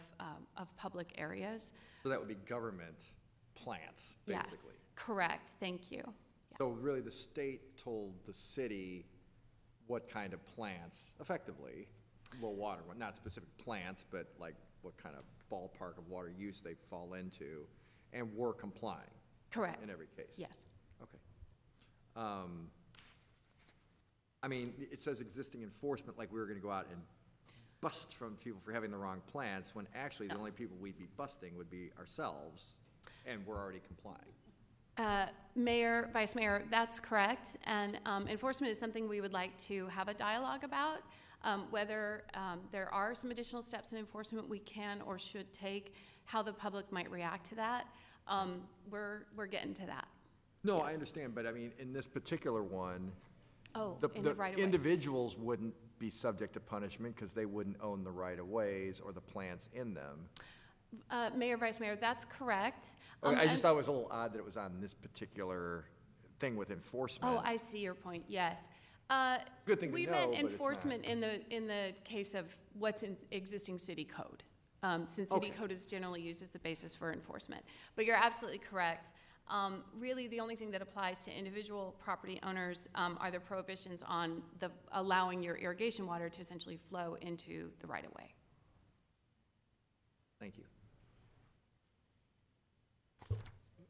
public areas. So that would be government plants, basically? Yes, correct. Thank you. Yeah. So really the state told the city what kind of plants, effectively, well, water, not specific plants, but like what kind of ballpark of water use they fall into, and were complying? Correct. In every case? Yes. Okay. I mean, it says existing enforcement, like we were gonna go out and bust from people for having the wrong plants, when actually the only people we'd be busting would be ourselves, and we're already complying. Mayor, Vice Mayor, that's correct. And enforcement is something we would like to have a dialogue about. Whether there are some additional steps in enforcement we can or should take, how the public might react to that. We're getting to that. No, Yes. I understand, but I mean, in this particular one, Oh, in the right of way. individuals wouldn't be subject to punishment because they wouldn't own the right-of-ways or the plants in them. Mayor, Vice Mayor, that's correct. Okay, I just thought it was a little odd that it was on this particular thing with enforcement. Oh, I see your point, yes. Good thing to We know, meant but it's enforcement in the case of what's in existing city code, since city Okay. code is generally used as the basis for enforcement. But you're absolutely correct. Really, the only thing that applies to individual property owners are the prohibitions on allowing your irrigation water to essentially flow into the right-of-way. Thank you.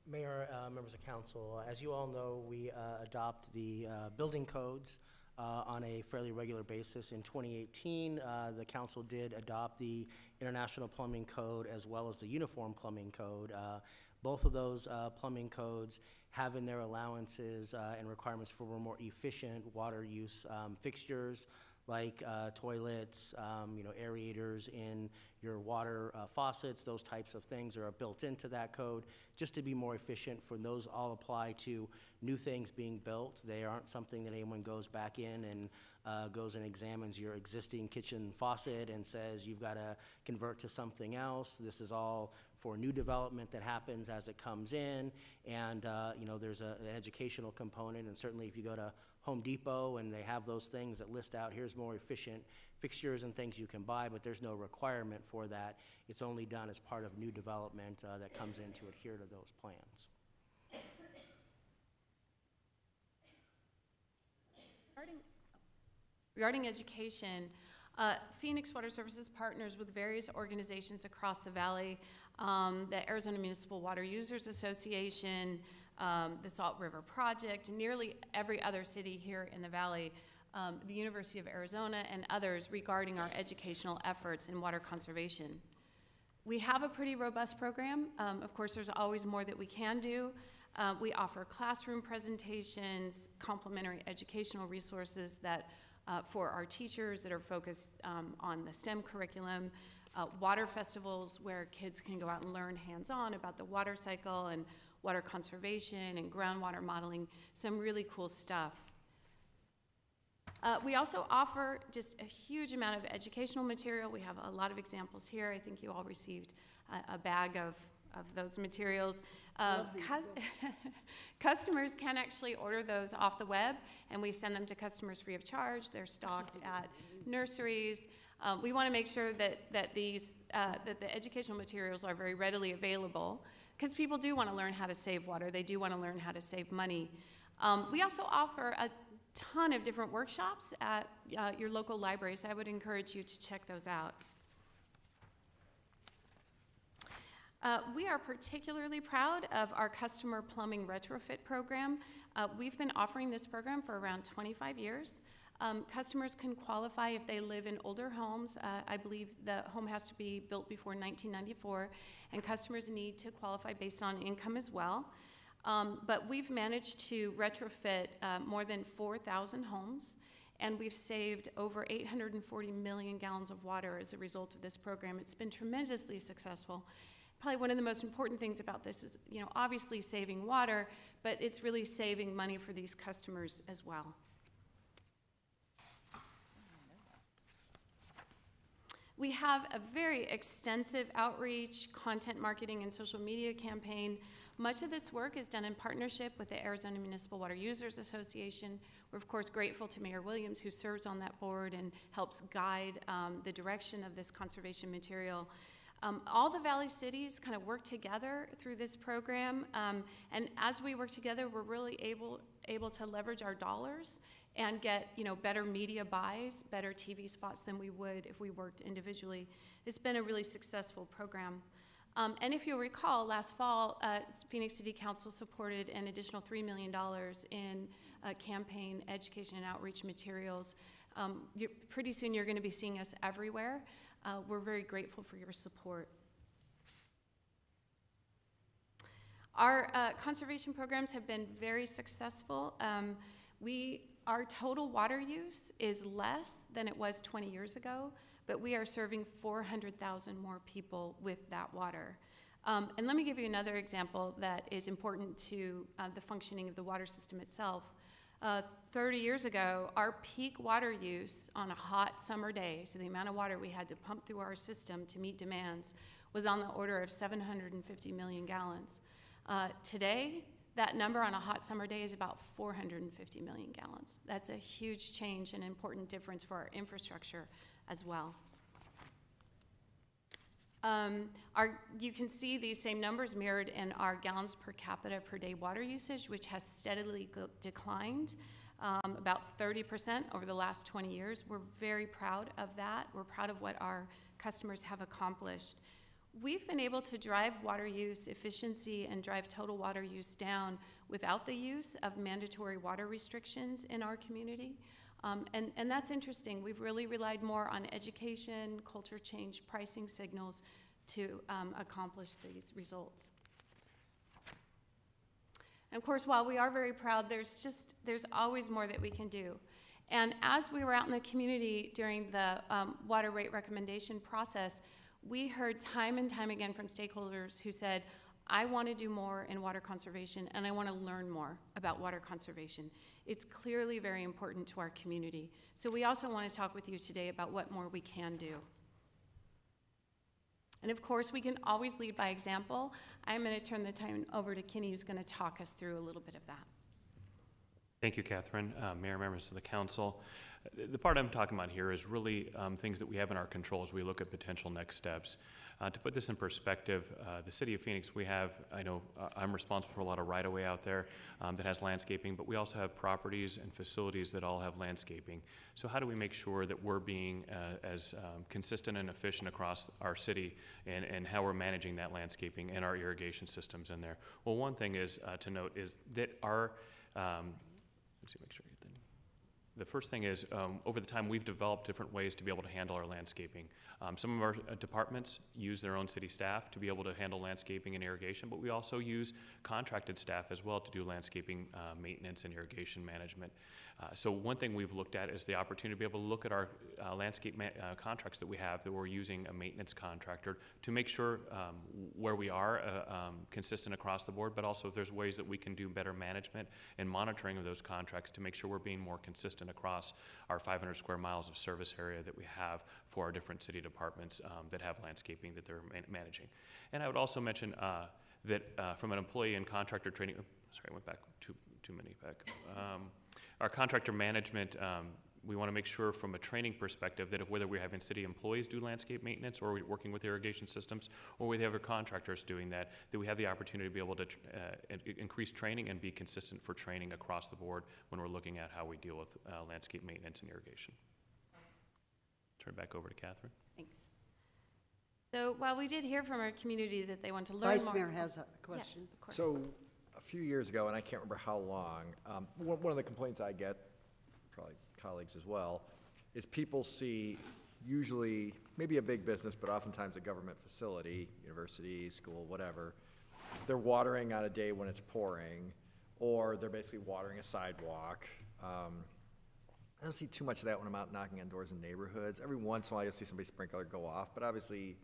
Mayor, members of council, as you all know, we adopt the building codes on a fairly regular basis. In 2018, the council did adopt the International Plumbing Code as well as the Uniform Plumbing Code. Both of those plumbing codes have in their allowances and requirements for more efficient water use fixtures like toilets, aerators in your water faucets, those types of things are built into that code just to be more efficient. For those all apply to new things being built. They aren't something that anyone goes back in and goes and examines your existing kitchen faucet and says you've got to convert to something else. This is all for new development that happens as it comes in, and there's an educational component, and certainly if you go to Home Depot and they have those things that list out, here's more efficient fixtures and things you can buy, but there's no requirement for that. It's only done as part of new development that comes in to adhere to those plans. Regarding education, Phoenix Water Services partners with various organizations across the valley, the Arizona Municipal Water Users Association, the Salt River Project, nearly every other city here in the valley, the University of Arizona, and others regarding our educational efforts in water conservation. We have a pretty robust program. Of course, there's always more that we can do. We offer classroom presentations, complementary educational resources that for our teachers that are focused on the STEM curriculum, water festivals where kids can go out and learn hands-on about the water cycle and water conservation and groundwater modeling, some really cool stuff. We also offer just a huge amount of educational material. We have a lot of examples here. I think you all received a bag of those materials. Customers can actually order those off the web, and we send them to customers free of charge. They're stocked at nurseries. We want to make sure that the educational materials are very readily available, because people do want to learn how to save water. They do want to learn how to save money. We also offer a ton of different workshops at your local library, so I would encourage you to check those out. We are particularly proud of our customer plumbing retrofit program. We've been offering this program for around 25 years. Customers can qualify if they live in older homes. I believe the home has to be built before 1994, and customers need to qualify based on income as well. But we've managed to retrofit more than 4,000 homes, and we've saved over 840 million gallons of water as a result of this program. It's been tremendously successful. Probably one of the most important things about this is, obviously saving water, but it's really saving money for these customers as well. We have a very extensive outreach, content marketing, and social media campaign. Much of this work is done in partnership with the Arizona Municipal Water Users Association. We're of course grateful to Mayor Williams, who serves on that board and helps guide the direction of this conservation material. All the Valley cities kind of work together through this program, and as we work together, we're really able to leverage our dollars and get better media buys, better TV spots than we would if we worked individually. It's been a really successful program. And if you'll recall, last fall, Phoenix City Council supported an additional $3 million in campaign, education, and outreach materials. Pretty soon you're going to be seeing us everywhere. We're very grateful for your support. Our conservation programs have been very successful. Our total water use is less than it was 20 years ago, but we are serving 400,000 more people with that water. And let me give you another example that is important to the functioning of the water system itself. 30 years ago, our peak water use on a hot summer day, so the amount of water we had to pump through our system to meet demands, was on the order of 750 million gallons. Today, that number on a hot summer day is about 450 million gallons. That's a huge change and important difference for our infrastructure as well. You can see these same numbers mirrored in our gallons per capita per day water usage, which has steadily declined about 30% over the last 20 years. We're very proud of that. We're proud of what our customers have accomplished. We've been able to drive water use efficiency and drive total water use down without the use of mandatory water restrictions in our community. And that's interesting. We've really relied more on education, culture change, pricing signals to accomplish these results. And of course, while we are very proud, there's always more that we can do. And as we were out in the community during the water rate recommendation process, we heard time and time again from stakeholders who said, I want to do more in water conservation and I want to learn more about water conservation. It's clearly very important to our community. So we also want to talk with you today about what more we can do. And of course, we can always lead by example. I'm going to turn the time over to Kenny, who's going to talk us through a little bit of that. Thank you, Catherine. Mayor, members of the council. The part I'm talking about here is really things that we have in our control as we look at potential next steps. To put this in perspective, the city of Phoenix, I'm responsible for a lot of right-of-way out there that has landscaping, but we also have properties and facilities that all have landscaping. So how do we make sure that we're being as consistent and efficient across our city and how we're managing that landscaping and our irrigation systems in there? Well, one thing is to note is that our the first thing is, over the time, we've developed different ways to be able to handle our landscaping. Some of our departments use their own city staff to be able to handle landscaping and irrigation, but we also use contracted staff as well to do landscaping maintenance and irrigation management. So one thing we've looked at is the opportunity to be able to look at our landscape contracts that we have, that we're using a maintenance contractor to make sure where we are consistent across the board, but also if there's ways that we can do better management and monitoring of those contracts to make sure we're being more consistent across our 500 square miles of service area that we have for our different city departments that have landscaping that they're managing. And I would also mention that from an employee and contractor training, sorry, I went back too many back. Our contractor management, we want to make sure from a training perspective that whether we're having city employees do landscape maintenance or we're working with irrigation systems or we have our contractors doing that we have the opportunity to be able to increase training and be consistent for training across the board when we're looking at how we deal with landscape maintenance and irrigation. Turn it back over to Catherine. Thanks. So while we did hear from our community that they want to learn more. Vice Mayor has a question. Yes, of course. So a few years ago, and I can't remember how long, one of the complaints I get, probably colleagues as well, is people see usually maybe a big business, but oftentimes a government facility, university, school, whatever, they're watering on a day when it's pouring, or they're basically watering a sidewalk. I don't see too much of that when I'm out knocking on doors in neighborhoods. Every once in a while you'll see somebody's sprinkler go off, but obviously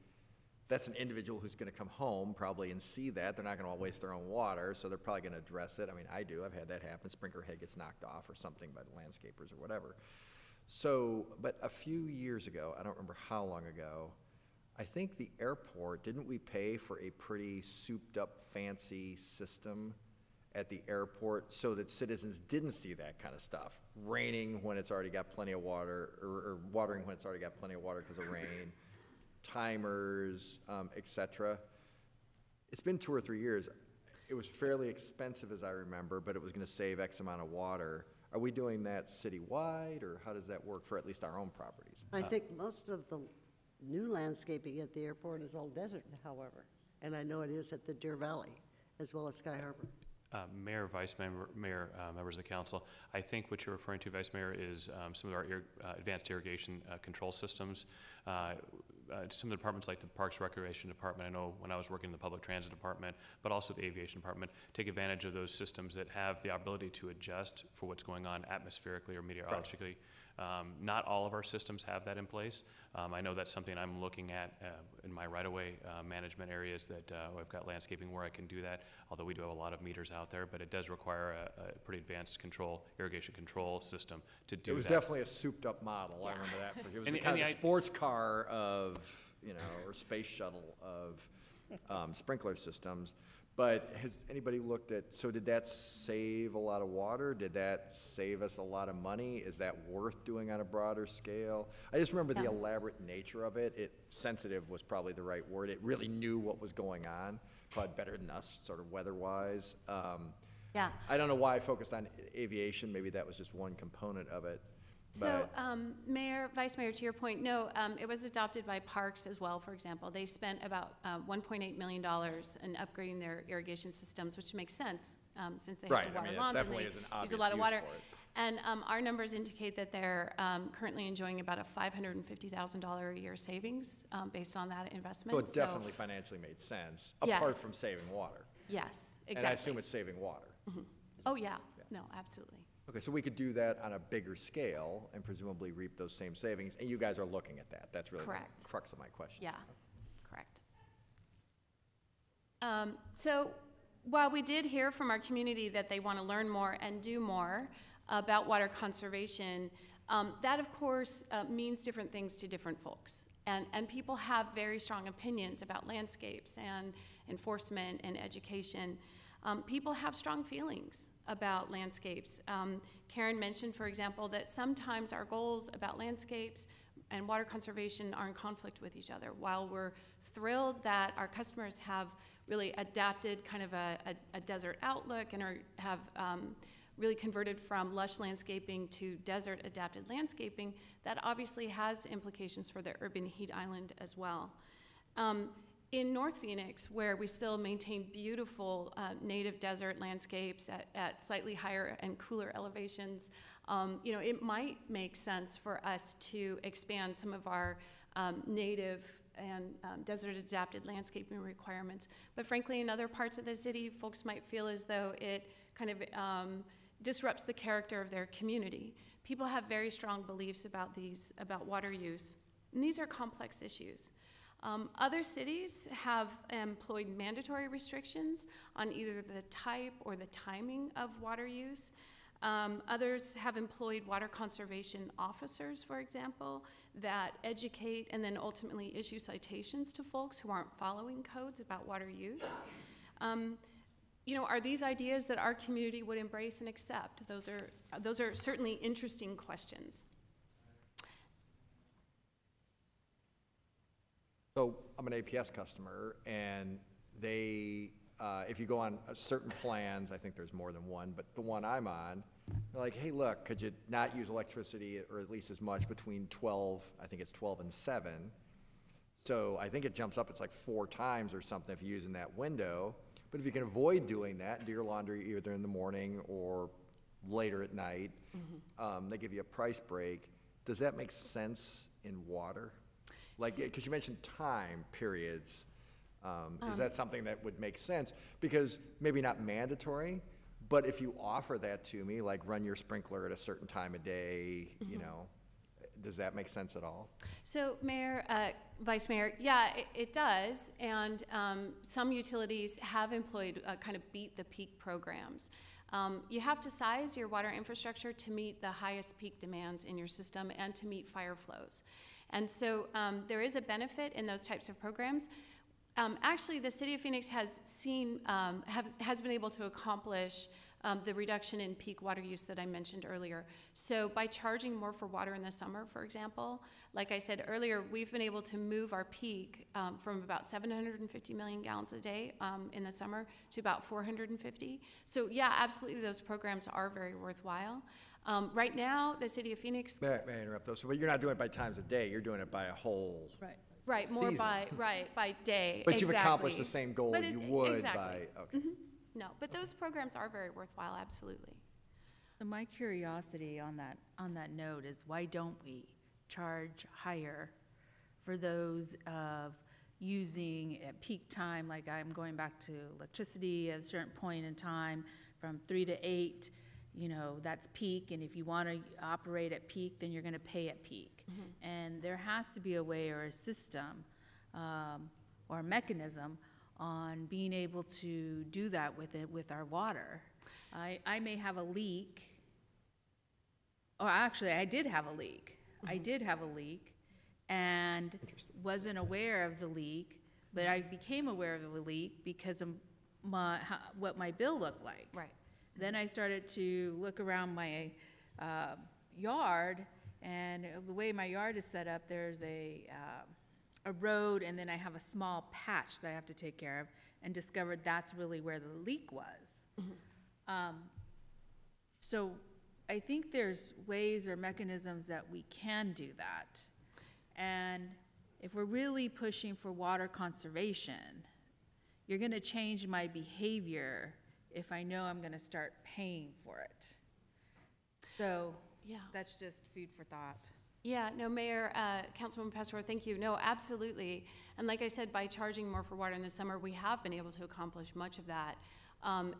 that's an individual who's going to come home probably and see that. They're not going to waste their own water, so they're probably going to address it. I mean, I do. I've had that happen. Sprinkler head gets knocked off or something by the landscapers or whatever. So, but a few years ago, I don't remember how long ago, I think the airport, didn't we pay for a pretty souped-up, fancy system at the airport so that citizens didn't see that kind of stuff? Raining when it's already got plenty of water, or watering when it's already got plenty of water because of rain, timers, et cetera. It's been 2 or 3 years. It was fairly expensive, as I remember, but it was going to save X amount of water. Are we doing that citywide, or how does that work for at least our own properties? I think most of the new landscaping at the airport is all desert, however, and I know it is at the Deer Valley, as well as Sky Harbor. Mayor, Vice Mayor, members of the council, I think what you're referring to, Vice Mayor, is some of our advanced irrigation control systems. Some of the departments like the Parks Recreation Department, I know when I was working in the Public Transit Department, but also the Aviation Department, take advantage of those systems that have the ability to adjust for what's going on atmospherically or meteorologically. Not all of our systems have that in place. I know that's something I'm looking at in my right-of-way management areas that I've got landscaping where I can do that, although we do have a lot of meters out there, but it does require a pretty advanced irrigation control system to do that. It was definitely a souped-up model, I remember that. It was kind of a sports car of, or space shuttle of sprinkler systems. But has anybody looked at, so did that save a lot of water? Did that save us a lot of money? Is that worth doing on a broader scale? I just remember the elaborate nature of it. Sensitive was probably the right word. It really knew what was going on, probably better than us, sort of weather-wise. Yeah. I don't know why I focused on aviation. Maybe that was just one component of it. So, Mayor, Vice Mayor, to your point, no, it was adopted by Parks as well, for example. They spent about $1.8 million in upgrading their irrigation systems, which makes sense since they have to water lawns and they use a lot of water. And our numbers indicate that they're currently enjoying about a $550,000 a year savings based on that investment. So it definitely financially made sense, apart from saving water. Yes, exactly. And I assume it's saving water. Mm-hmm. Oh, yeah. No, absolutely. Okay, so we could do that on a bigger scale and presumably reap those same savings, and you guys are looking at that. That's really the crux of my question. Yeah, correct. So while we did hear from our community that they want to learn more and do more about water conservation, that of course means different things to different folks. And people have very strong opinions about landscapes and enforcement and education. People have strong feelings about landscapes. Karen mentioned, for example, that sometimes our goals about landscapes and water conservation are in conflict with each other. While we're thrilled that our customers have really adapted kind of a desert outlook and have really converted from lush landscaping to desert adapted landscaping, that obviously has implications for the urban heat island as well. In North Phoenix, where we still maintain beautiful native desert landscapes at slightly higher and cooler elevations, it might make sense for us to expand some of our native and desert-adapted landscaping requirements. But frankly, in other parts of the city, folks might feel as though it kind of disrupts the character of their community. People have very strong beliefs about water use, and these are complex issues. Other cities have employed mandatory restrictions on either the type or the timing of water use. Others have employed water conservation officers, for example, that educate and then ultimately issue citations to folks who aren't following codes about water use. Are these ideas that our community would embrace and accept? Those are certainly interesting questions. So I'm an APS customer, and they, if you go on certain plans, I think there's more than one, but the one I'm on, they're like, hey, look, could you not use electricity, or at least as much, between 12, I think it's 12 and 7. So I think it jumps up, it's like 4 times or something if you're using that window. But if you can avoid doing that, do your laundry either in the morning or later at night, they give you a price break. Does that make sense in water? Like, because you mentioned time periods. Is that something that would make sense? Because maybe not mandatory, but if you offer that to me, like run your sprinkler at a certain time of day, does that make sense at all? So Mayor, Vice Mayor, yeah, it does. And some utilities have employed kind of beat the peak programs. You have to size your water infrastructure to meet the highest peak demands in your system and to meet fire flows. And so there is a benefit in those types of programs. Actually, the City of Phoenix has seen, has been able to accomplish the reduction in peak water use that I mentioned earlier. So by charging more for water in the summer, for example, like I said earlier, we've been able to move our peak from about 750 million gallons a day in the summer to about 450. So yeah, absolutely, those programs are very worthwhile. Right now, the City of Phoenix— May I interrupt though? So you're not doing it by times a day, you're doing it by a whole. Right, more season. by day. But you've exactly. accomplished the same goal But you would exactly. by, okay. No, but those programs are very worthwhile, absolutely. So my curiosity on that note is, why don't we charge higher for those of using at peak time, like I'm going back to electricity at a certain point in time from 3 to 8, you know, that's peak, and if you want to operate at peak, then you're going to pay at peak. And there has to be a way or a system or a mechanism on being able to do that with our water. I may have a leak, or actually I did have a leak. I did have a leak and wasn't aware of the leak, but I became aware of the leak because of what my bill looked like. Right. Then I started to look around my yard, and the way my yard is set up, there's a road, and then I have a small patch that I have to take care of, and discovered that's really where the leak was. So I think there's ways or mechanisms that we can do that. And if we're really pushing for water conservation, you're going to change my behavior if I know I'm going to start paying for it. So yeah, that's just food for thought. Yeah, no, Mayor, Councilwoman Pastor, thank you. No, absolutely. And like I said, by charging more for water in the summer, we have been able to accomplish much of that.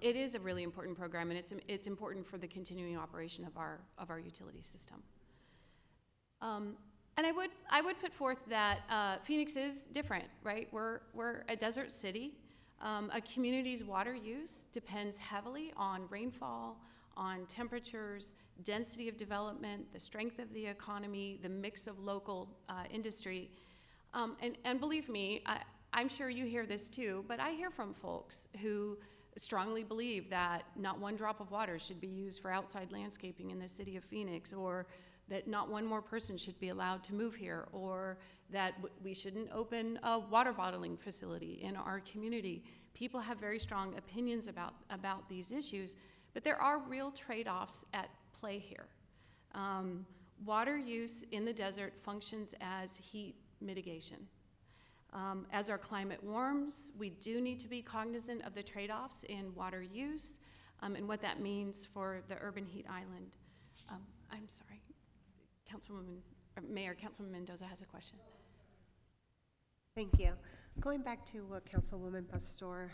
It is a really important program, and it's important for the continuing operation of our utility system. And I would put forth that Phoenix is different, right? We're a desert city. A community's water use depends heavily on rainfall, on temperatures, density of development, the strength of the economy, the mix of local industry. And believe me, I'm sure you hear this too, but I hear from folks who strongly believe that not one drop of water should be used for outside landscaping in the city of Phoenix, or that not one more person should be allowed to move here, or that we shouldn't open a water bottling facility in our community. People have very strong opinions about these issues, but there are real trade-offs at play here. Water use in the desert functions as heat mitigation. As our climate warms, we do need to be cognizant of the trade-offs in water use and what that means for the urban heat island. I'm sorry, Mayor, Councilwoman Mendoza has a question. Thank you. Going back to what Councilwoman Pastor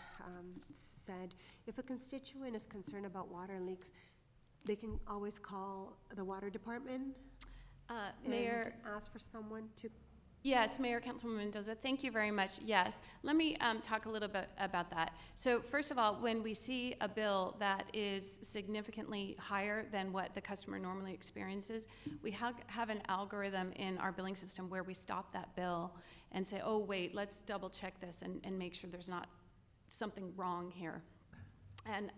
said, if a constituent is concerned about water leaks, they can always call the water department Mayor, and ask for someone to. Yes, Mayor, Councilwoman Mendoza, thank you very much. Yes, let me talk a little bit about that. So first of all, when we see a bill that is significantly higher than what the customer normally experiences, we have an algorithm in our billing system where we stop that bill and say, oh, wait, let's double check this and make sure there's not something wrong here. And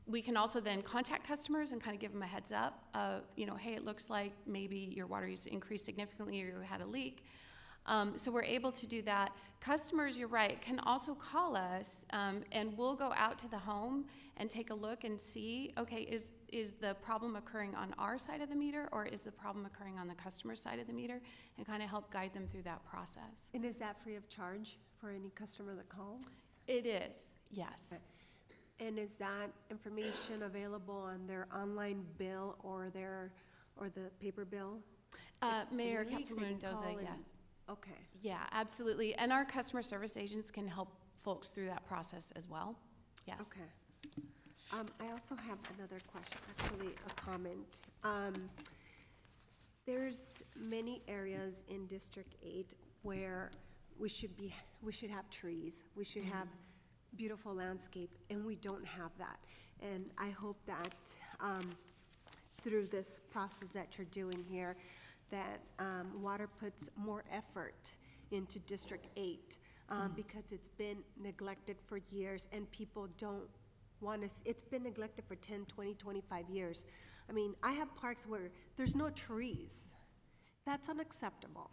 we can also then contact customers and kind of give them a heads up of, you know, hey, it looks like maybe your water use increased significantly or you had a leak. So we're able to do that. Customers, you're right, can also call us and we'll go out to the home and take a look and see, okay, is the problem occurring on our side of the meter, or is the problem occurring on the customer's side of the meter, and kind of help guide them through that process. And is that free of charge for any customer that calls? It is, yes. Okay. And is that information available on their online bill or the paper bill? Mayor, Councilwoman Mendoza, yes. Okay. Yeah, absolutely. And our customer service agents can help folks through that process as well. Yes. Okay. I also have another question, actually a comment. There's many areas in District 8 where we should have trees, we should have beautiful landscape, and we don't have that. And I hope that through this process that you're doing here, that water puts more effort into District 8 because it's been neglected for years and people don't want to, it's been neglected for 10, 20, 25 years. I mean, I have parks where there's no trees. That's unacceptable.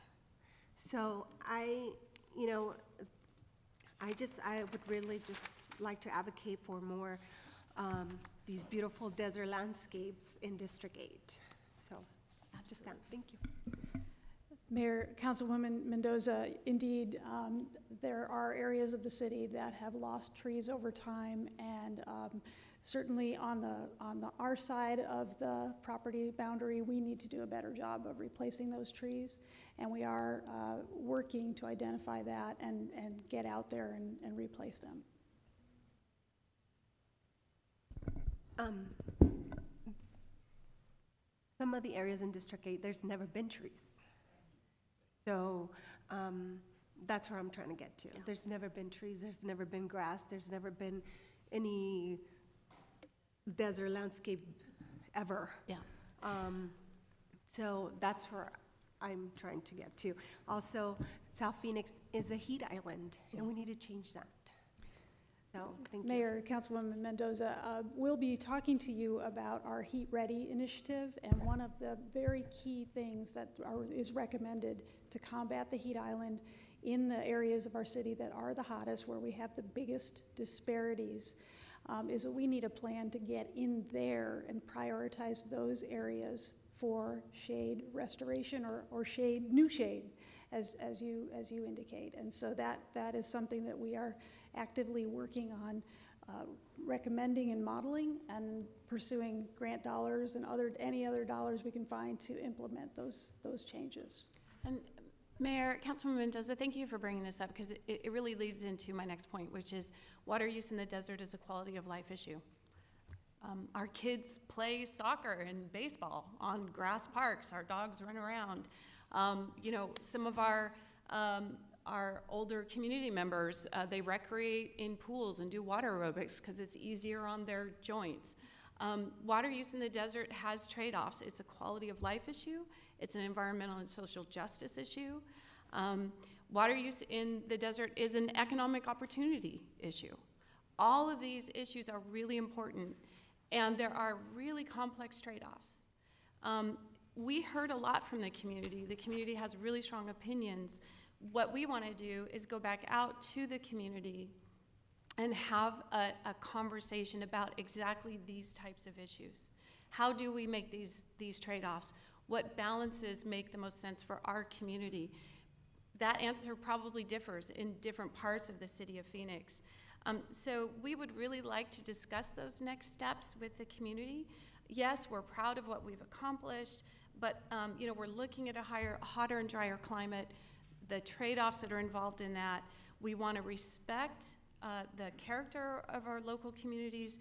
So I would really just like to advocate for more these beautiful desert landscapes in District 8. So, just that. Thank you. Mayor, Councilwoman Mendoza, indeed, there are areas of the city that have lost trees over time, and certainly on our side of the property boundary, we need to do a better job of replacing those trees, and we are working to identify that and get out there and replace them. Some of the areas in District 8, there's never been trees. So that's where I'm trying to get to. Yeah. There's never been trees, there's never been grass, there's never been any desert landscape ever. Yeah. So that's where I'm trying to get to. Also, South Phoenix is a heat island, and we need to change that. So, thank you. Mayor, Councilwoman Mendoza, we'll be talking to you about our Heat Ready initiative, and one of the very key things that is recommended to combat the heat island in the areas of our city that are the hottest, where we have the biggest disparities, is that we need a plan to get in there and prioritize those areas for shade restoration or new shade, as you indicate. And so that is something that we are actively working on, recommending and modeling and pursuing grant dollars and any other dollars we can find to implement those changes. And Mayor, Councilwoman Mendoza, thank you for bringing this up, because it really leads into my next point, which is water use in the desert is a quality of life issue. Our kids play soccer and baseball on grass parks. Our dogs run around. Some of our older community members, they recreate in pools and do water aerobics because it's easier on their joints. Water use in the desert has trade-offs. It's a quality of life issue. It's an environmental and social justice issue. Water use in the desert is an economic opportunity issue. All of these issues are really important, and there are really complex trade-offs. We heard a lot from the community. The community has really strong opinions. What we want to do is go back out to the community and have a conversation about exactly these types of issues. How do we make these trade-offs? What balances make the most sense for our community? That answer probably differs in different parts of the city of Phoenix. So we would really like to discuss those next steps with the community. Yes, we're proud of what we've accomplished, but we're looking at a hotter and drier climate, the trade-offs that are involved in that. We want to respect the character of our local communities,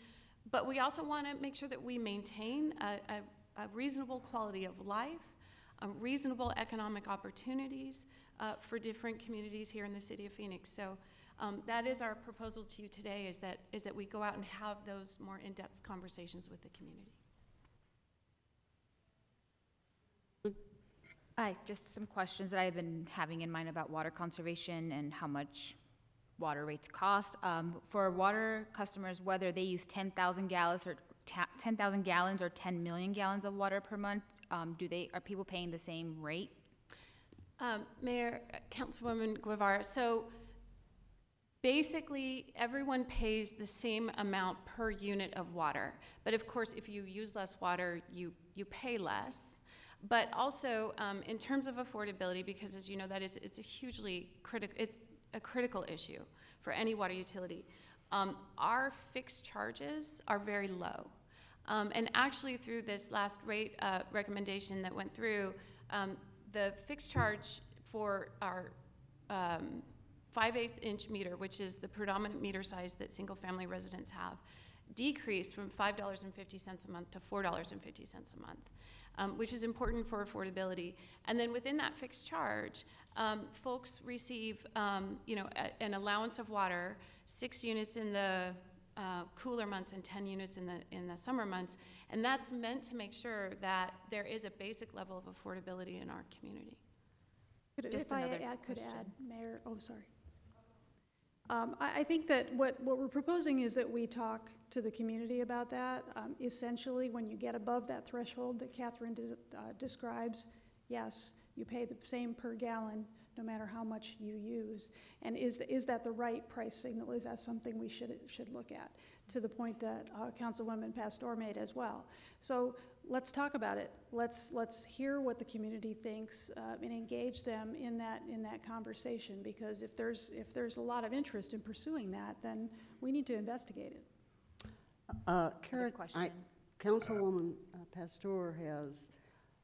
but we also want to make sure that we maintain a reasonable quality of life, reasonable economic opportunities for different communities here in the city of Phoenix. So that is our proposal to you today, is that we go out and have those more in-depth conversations with the community. Just some questions that I've been having in mind about water conservation and how much water rates cost. For water customers, whether they use 10,000 gallons or 10 million gallons of water per month, are people paying the same rate? Mayor, Councilwoman Guevara, so basically everyone pays the same amount per unit of water. But of course, if you use less water, you pay less. But also, in terms of affordability, because as you know, it's a critical issue for any water utility. Our fixed charges are very low. And actually, through this last rate recommendation that went through, the fixed charge for our 5/8 inch meter, which is the predominant meter size that single-family residents have, decreased from $5.50 a month to $4.50 a month, which is important for affordability. And then within that fixed charge, folks receive, an allowance of water, 6 units in the cooler months and 10 units in the summer months, and that's meant to make sure that there is a basic level of affordability in our community. If I could add, Mayor, oh, sorry. I think that what we're proposing is that we talk to the community about that. Essentially, when you get above that threshold that Catherine describes, yes, you pay the same per gallon no matter how much you use. And is that the right price signal? Is that something we should look at? To the point that Councilwoman Pastor made as well. So let's talk about it. Let's hear what the community thinks and engage them in that conversation. Because if there's a lot of interest in pursuing that, then we need to investigate it. Councilwoman Pastor has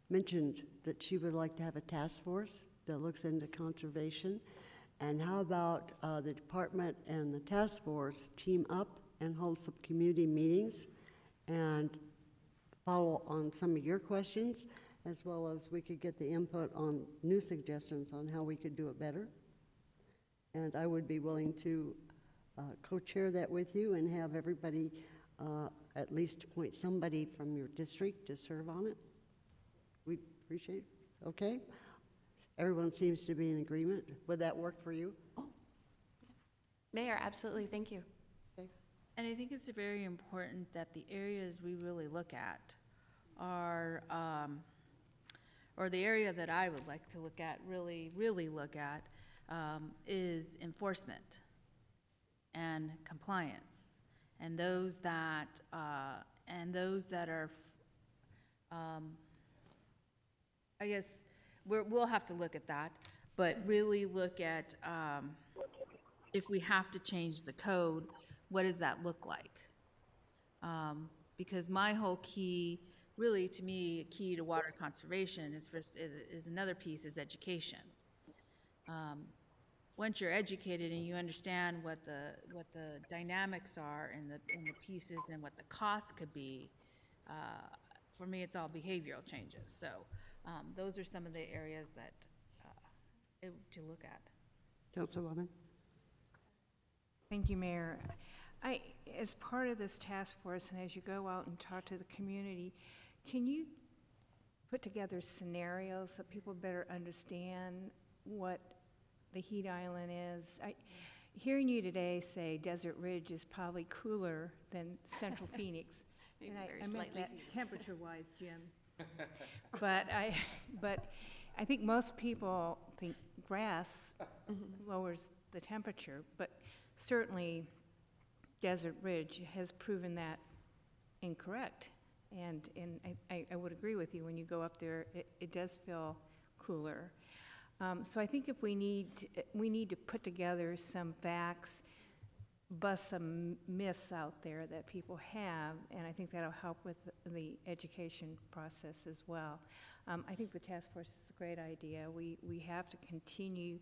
mentioned that she would like to have a task force that looks into conservation. And how about the department and the task force team up and hold some community meetings and follow on some of your questions, as well as we could get the input on new suggestions on how we could do it better. And I would be willing to co-chair that with you and have everybody at least appoint somebody from your district to serve on it. We'd appreciate it. Okay? Everyone seems to be in agreement. Would that work for you? Oh. Mayor, absolutely. Thank you. Okay. And I think it's very important that the areas we really look at are, or the area that I would like to look at, really look at, is enforcement and compliance, and those that are, I guess we'll have to look at that, but really look at if we have to change the code, what does that look like? Because my whole key, really to me, a key to water conservation is another piece is education. Once you're educated and you understand what the dynamics are and the pieces and what the cost could be, for me it's all behavioral changes. So those are some of the areas that to look at. Councilwoman. Thank you, Mayor. As part of this task force and as you go out and talk to the community, can you put together scenarios so people better understand what the heat island is? Hearing you today say Desert Ridge is probably cooler than Central Phoenix, and I meant that temperature-wise, Jim. But I think most people think grass lowers the temperature, but certainly Desert Ridge has proven that incorrect. And I would agree with you, when you go up there, it does feel cooler. So I think if we need to put together some facts, bust some myths out there that people have, and I think that'll help with the education process as well. I think the task force is a great idea. We have to continue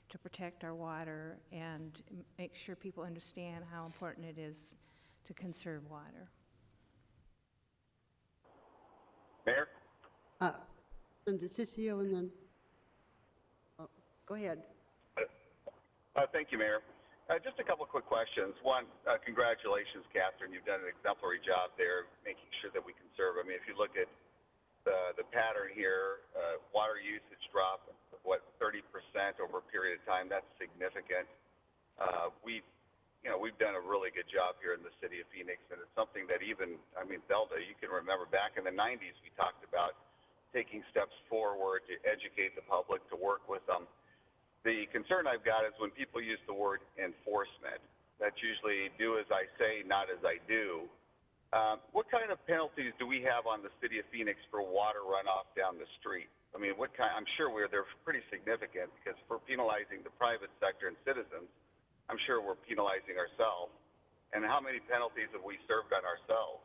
to protect our water and make sure people understand how important it is to conserve water. Mayor? And DeCiccio, and then, go ahead. Thank you, Mayor. Just a couple of quick questions. One, congratulations, Catherine. You've done an exemplary job there making sure that we conserve. I mean, if you look at the pattern here, water usage drop, 30% over a period of time. That's significant. We've done a really good job here in the city of Phoenix, and it's something that Zelda, you can remember back in the 90s, we talked about taking steps forward to educate the public, to work with them. The concern I've got is when people use the word enforcement. That's usually do as I say, not as I do. What kind of penalties do we have on the city of Phoenix for water runoff down the street? I mean, I'm sure they're pretty significant, because if we're penalizing the private sector and citizens, I'm sure we're penalizing ourselves. And how many penalties have we served on ourselves?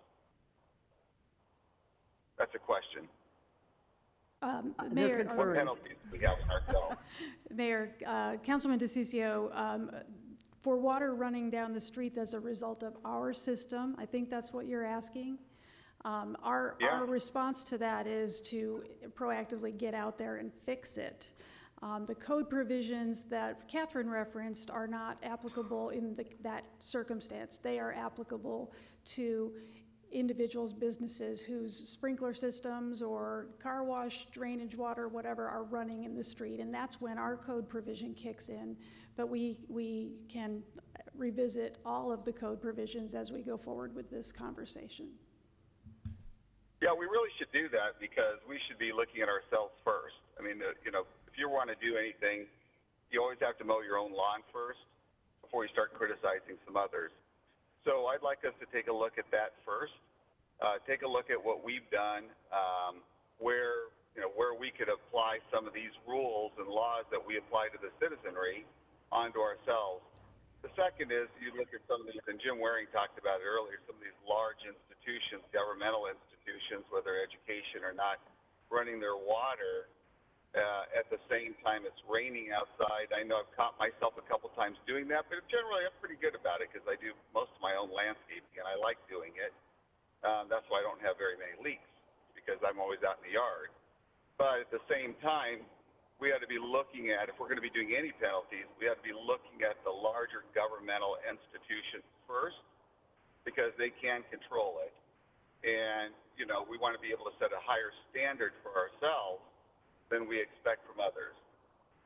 That's a question. Mayor, what penalties do we have on ourselves? Mayor, Councilman DeCiccio, for water running down the street as a result of our system. I think that's what you're asking. Our response to that is to proactively get out there and fix it. The code provisions that Catherine referenced are not applicable in that circumstance. They are applicable to individuals, businesses whose sprinkler systems or car wash, drainage water, whatever, are running in the street. And that's when our code provision kicks in. But we can revisit all of the code provisions as we go forward with this conversation. Yeah, we really should do that because we should be looking at ourselves first. I mean, you know, if you want to do anything, you always have to mow your own lawn first before you start criticizing some others. So I'd like us to take a look at that first. Take a look at what we've done, where we could apply some of these rules and laws that we apply to the citizenry onto ourselves. The second is you look at some of these, and Jim Waring talked about it earlier, some of these large institutions, governmental institutions, whether education or not, running their water at the same time it's raining outside. I know I've caught myself a couple times doing that, but generally I'm pretty good about it because I do most of my own landscaping and I like doing it. That's why I don't have very many leaks, because I'm always out in the yard. But at the same time, we ought to be looking at, if we're going to be doing any penalties, we ought to be looking at the larger governmental institutions first, because they can control it. And, you know, we want to be able to set a higher standard for ourselves than we expect from others.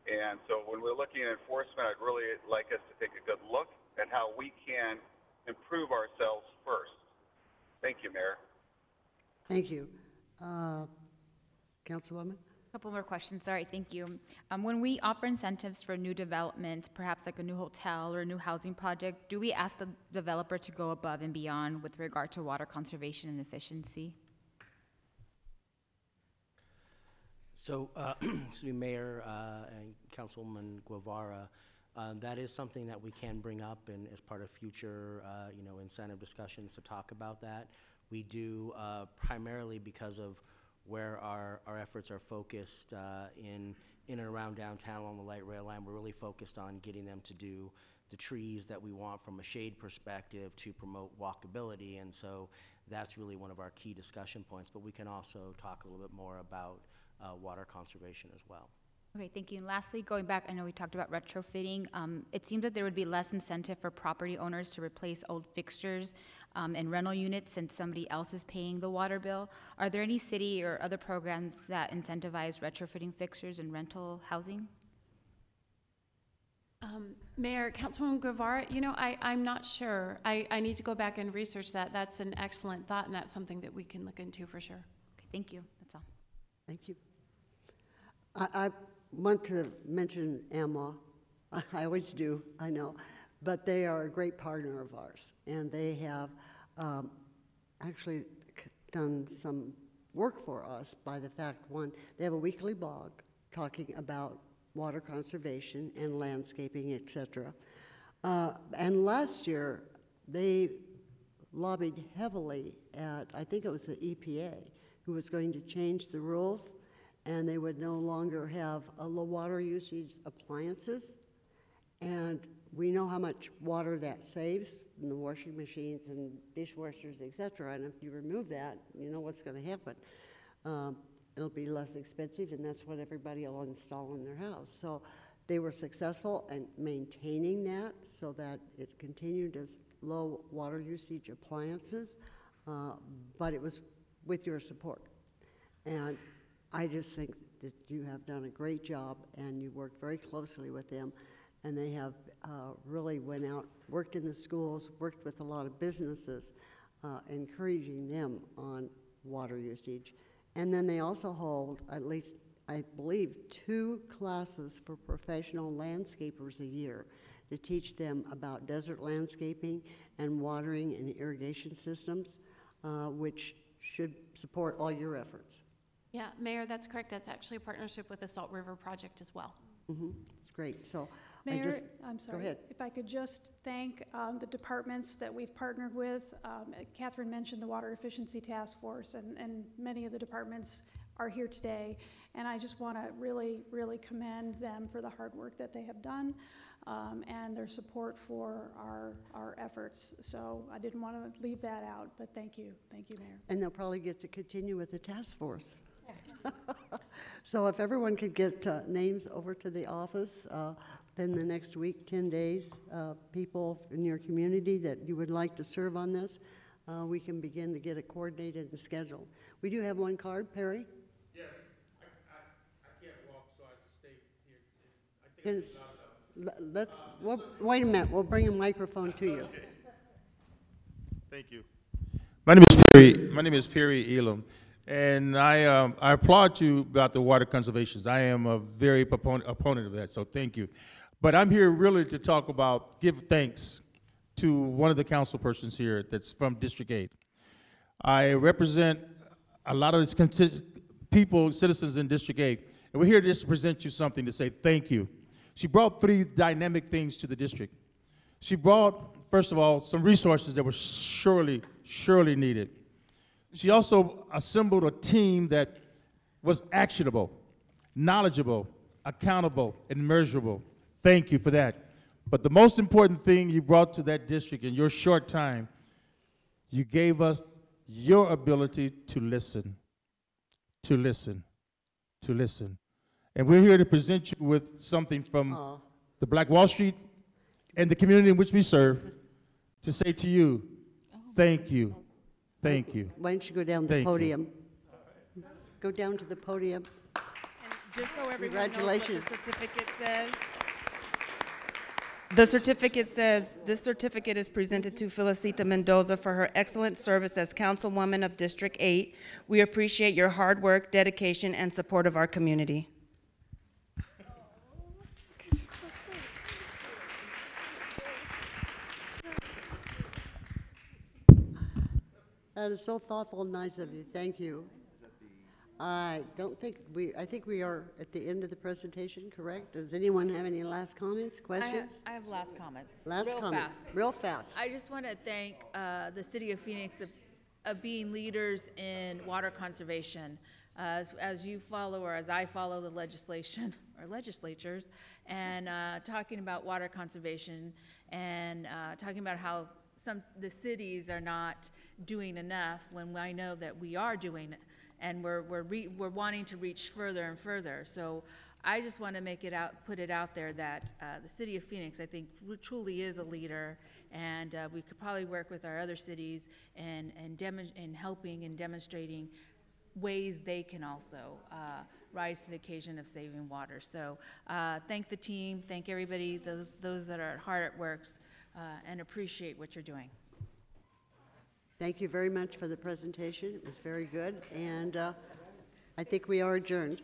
And so when we're looking at enforcement, I'd really like us to take a good look at how we can improve ourselves first. Thank you, Mayor. Thank you. Councilwoman? Couple more questions. Sorry, thank you. When we offer incentives for new development, perhaps like a new hotel or a new housing project, do we ask the developer to go above and beyond with regard to water conservation and efficiency? So, excuse me, Mayor and Councilwoman Guevara, that is something that we can bring up and as part of future, incentive discussions to talk about that. We do primarily because of where our efforts are focused in and around downtown along the light rail line. We're really focused on getting them to do the trees that we want from a shade perspective to promote walkability, and so that's really one of our key discussion points. But we can also talk a little bit more about water conservation as well. Okay, thank you. And lastly, going back, I know we talked about retrofitting. It seems that there would be less incentive for property owners to replace old fixtures and rental units since somebody else is paying the water bill. Are there any city or other programs that incentivize retrofitting fixtures and rental housing? Mayor, Councilwoman Guevara, I'm not sure. I need to go back and research that. That's an excellent thought, and that's something that we can look into for sure. Okay, thank you. That's all. Thank you. I want to mention AMWA. I always do, I know, but they are a great partner of ours, and they have actually done some work for us by the fact, one, they have a weekly blog talking about water conservation and landscaping, etc. And last year, they lobbied heavily at, I think it was the EPA, who was going to change the rules, and they would no longer have low water usage appliances. And we know how much water that saves in the washing machines and dishwashers, et cetera. And if you remove that, you know what's going to happen. It'll be less expensive, and that's what everybody will install in their house. So they were successful in maintaining that so that it continued as low water usage appliances, but it was with your support. And I just think that you have done a great job, and you worked very closely with them, and they have really went out, worked in the schools, worked with a lot of businesses, encouraging them on water usage. And then they also hold, at least I believe, 2 classes for professional landscapers a year to teach them about desert landscaping and watering and irrigation systems, which should support all your efforts. Yeah, Mayor, that's correct. That's actually a partnership with the Salt River Project as well. Mm-hmm. It's great. So Mayor, I'm sorry. Go ahead. If I could just thank the departments that we've partnered with. Catherine mentioned the Water Efficiency Task Force, and many of the departments are here today. And I just want to really, really commend them for the hard work that they have done and their support for our efforts. So I didn't want to leave that out, but thank you. Thank you, Mayor. And they'll probably get to continue with the task force. So if everyone could get names over to the office, then the next week, 10 days, people in your community that you would like to serve on this, we can begin to get it coordinated and scheduled. We do have one card, Perry? Yes, I can't walk, so I stay here. I think let's, wait a minute, we'll bring a microphone to you. Okay. Thank you. My name is Perry Elam, and I applaud you about the water conservation. I am a very opponent of that, so thank you. But I'm here really to talk about, give thanks to one of the council persons here that's from District 8. I represent a lot of these people, citizens in District 8, and we're here just to present you something to say thank you. She brought 3 dynamic things to the district. She brought, first of all, some resources that were surely needed. She also assembled a team that was actionable, knowledgeable, accountable, and measurable. Thank you for that. But the most important thing you brought to that district in your short time, you gave us your ability to listen, to listen, to listen. And we're here to present you with something from the Black Wall Street and the community in which we serve to say to you, thank you, thank you. Why don't you go down the podium? Go down to the podium. And just so everyone Congratulations. knows what the certificate says. The certificate says, this certificate is presented to Felicita Mendoza for her excellent service as Councilwoman of District 8. We appreciate your hard work, dedication, and support of our community. That is so thoughtful and nice of you. Thank you. I think we are at the end of the presentation, correct? Does anyone have any last comments, questions? I have last comments. Last comment, real fast. I just want to thank the City of Phoenix of being leaders in water conservation. As you follow, or as I follow the legislation, or legislatures, and talking about water conservation, and talking about how the cities are not doing enough when I know that we are doing it, and we're wanting to reach further and further. So I just want to put it out there that the City of Phoenix, I think, truly is a leader, and we could probably work with our other cities and helping and demonstrating ways they can also rise to the occasion of saving water. So thank the team, thank everybody, those that are hard at work, and appreciate what you're doing. Thank you very much for the presentation. It was very good, and I think we are adjourned.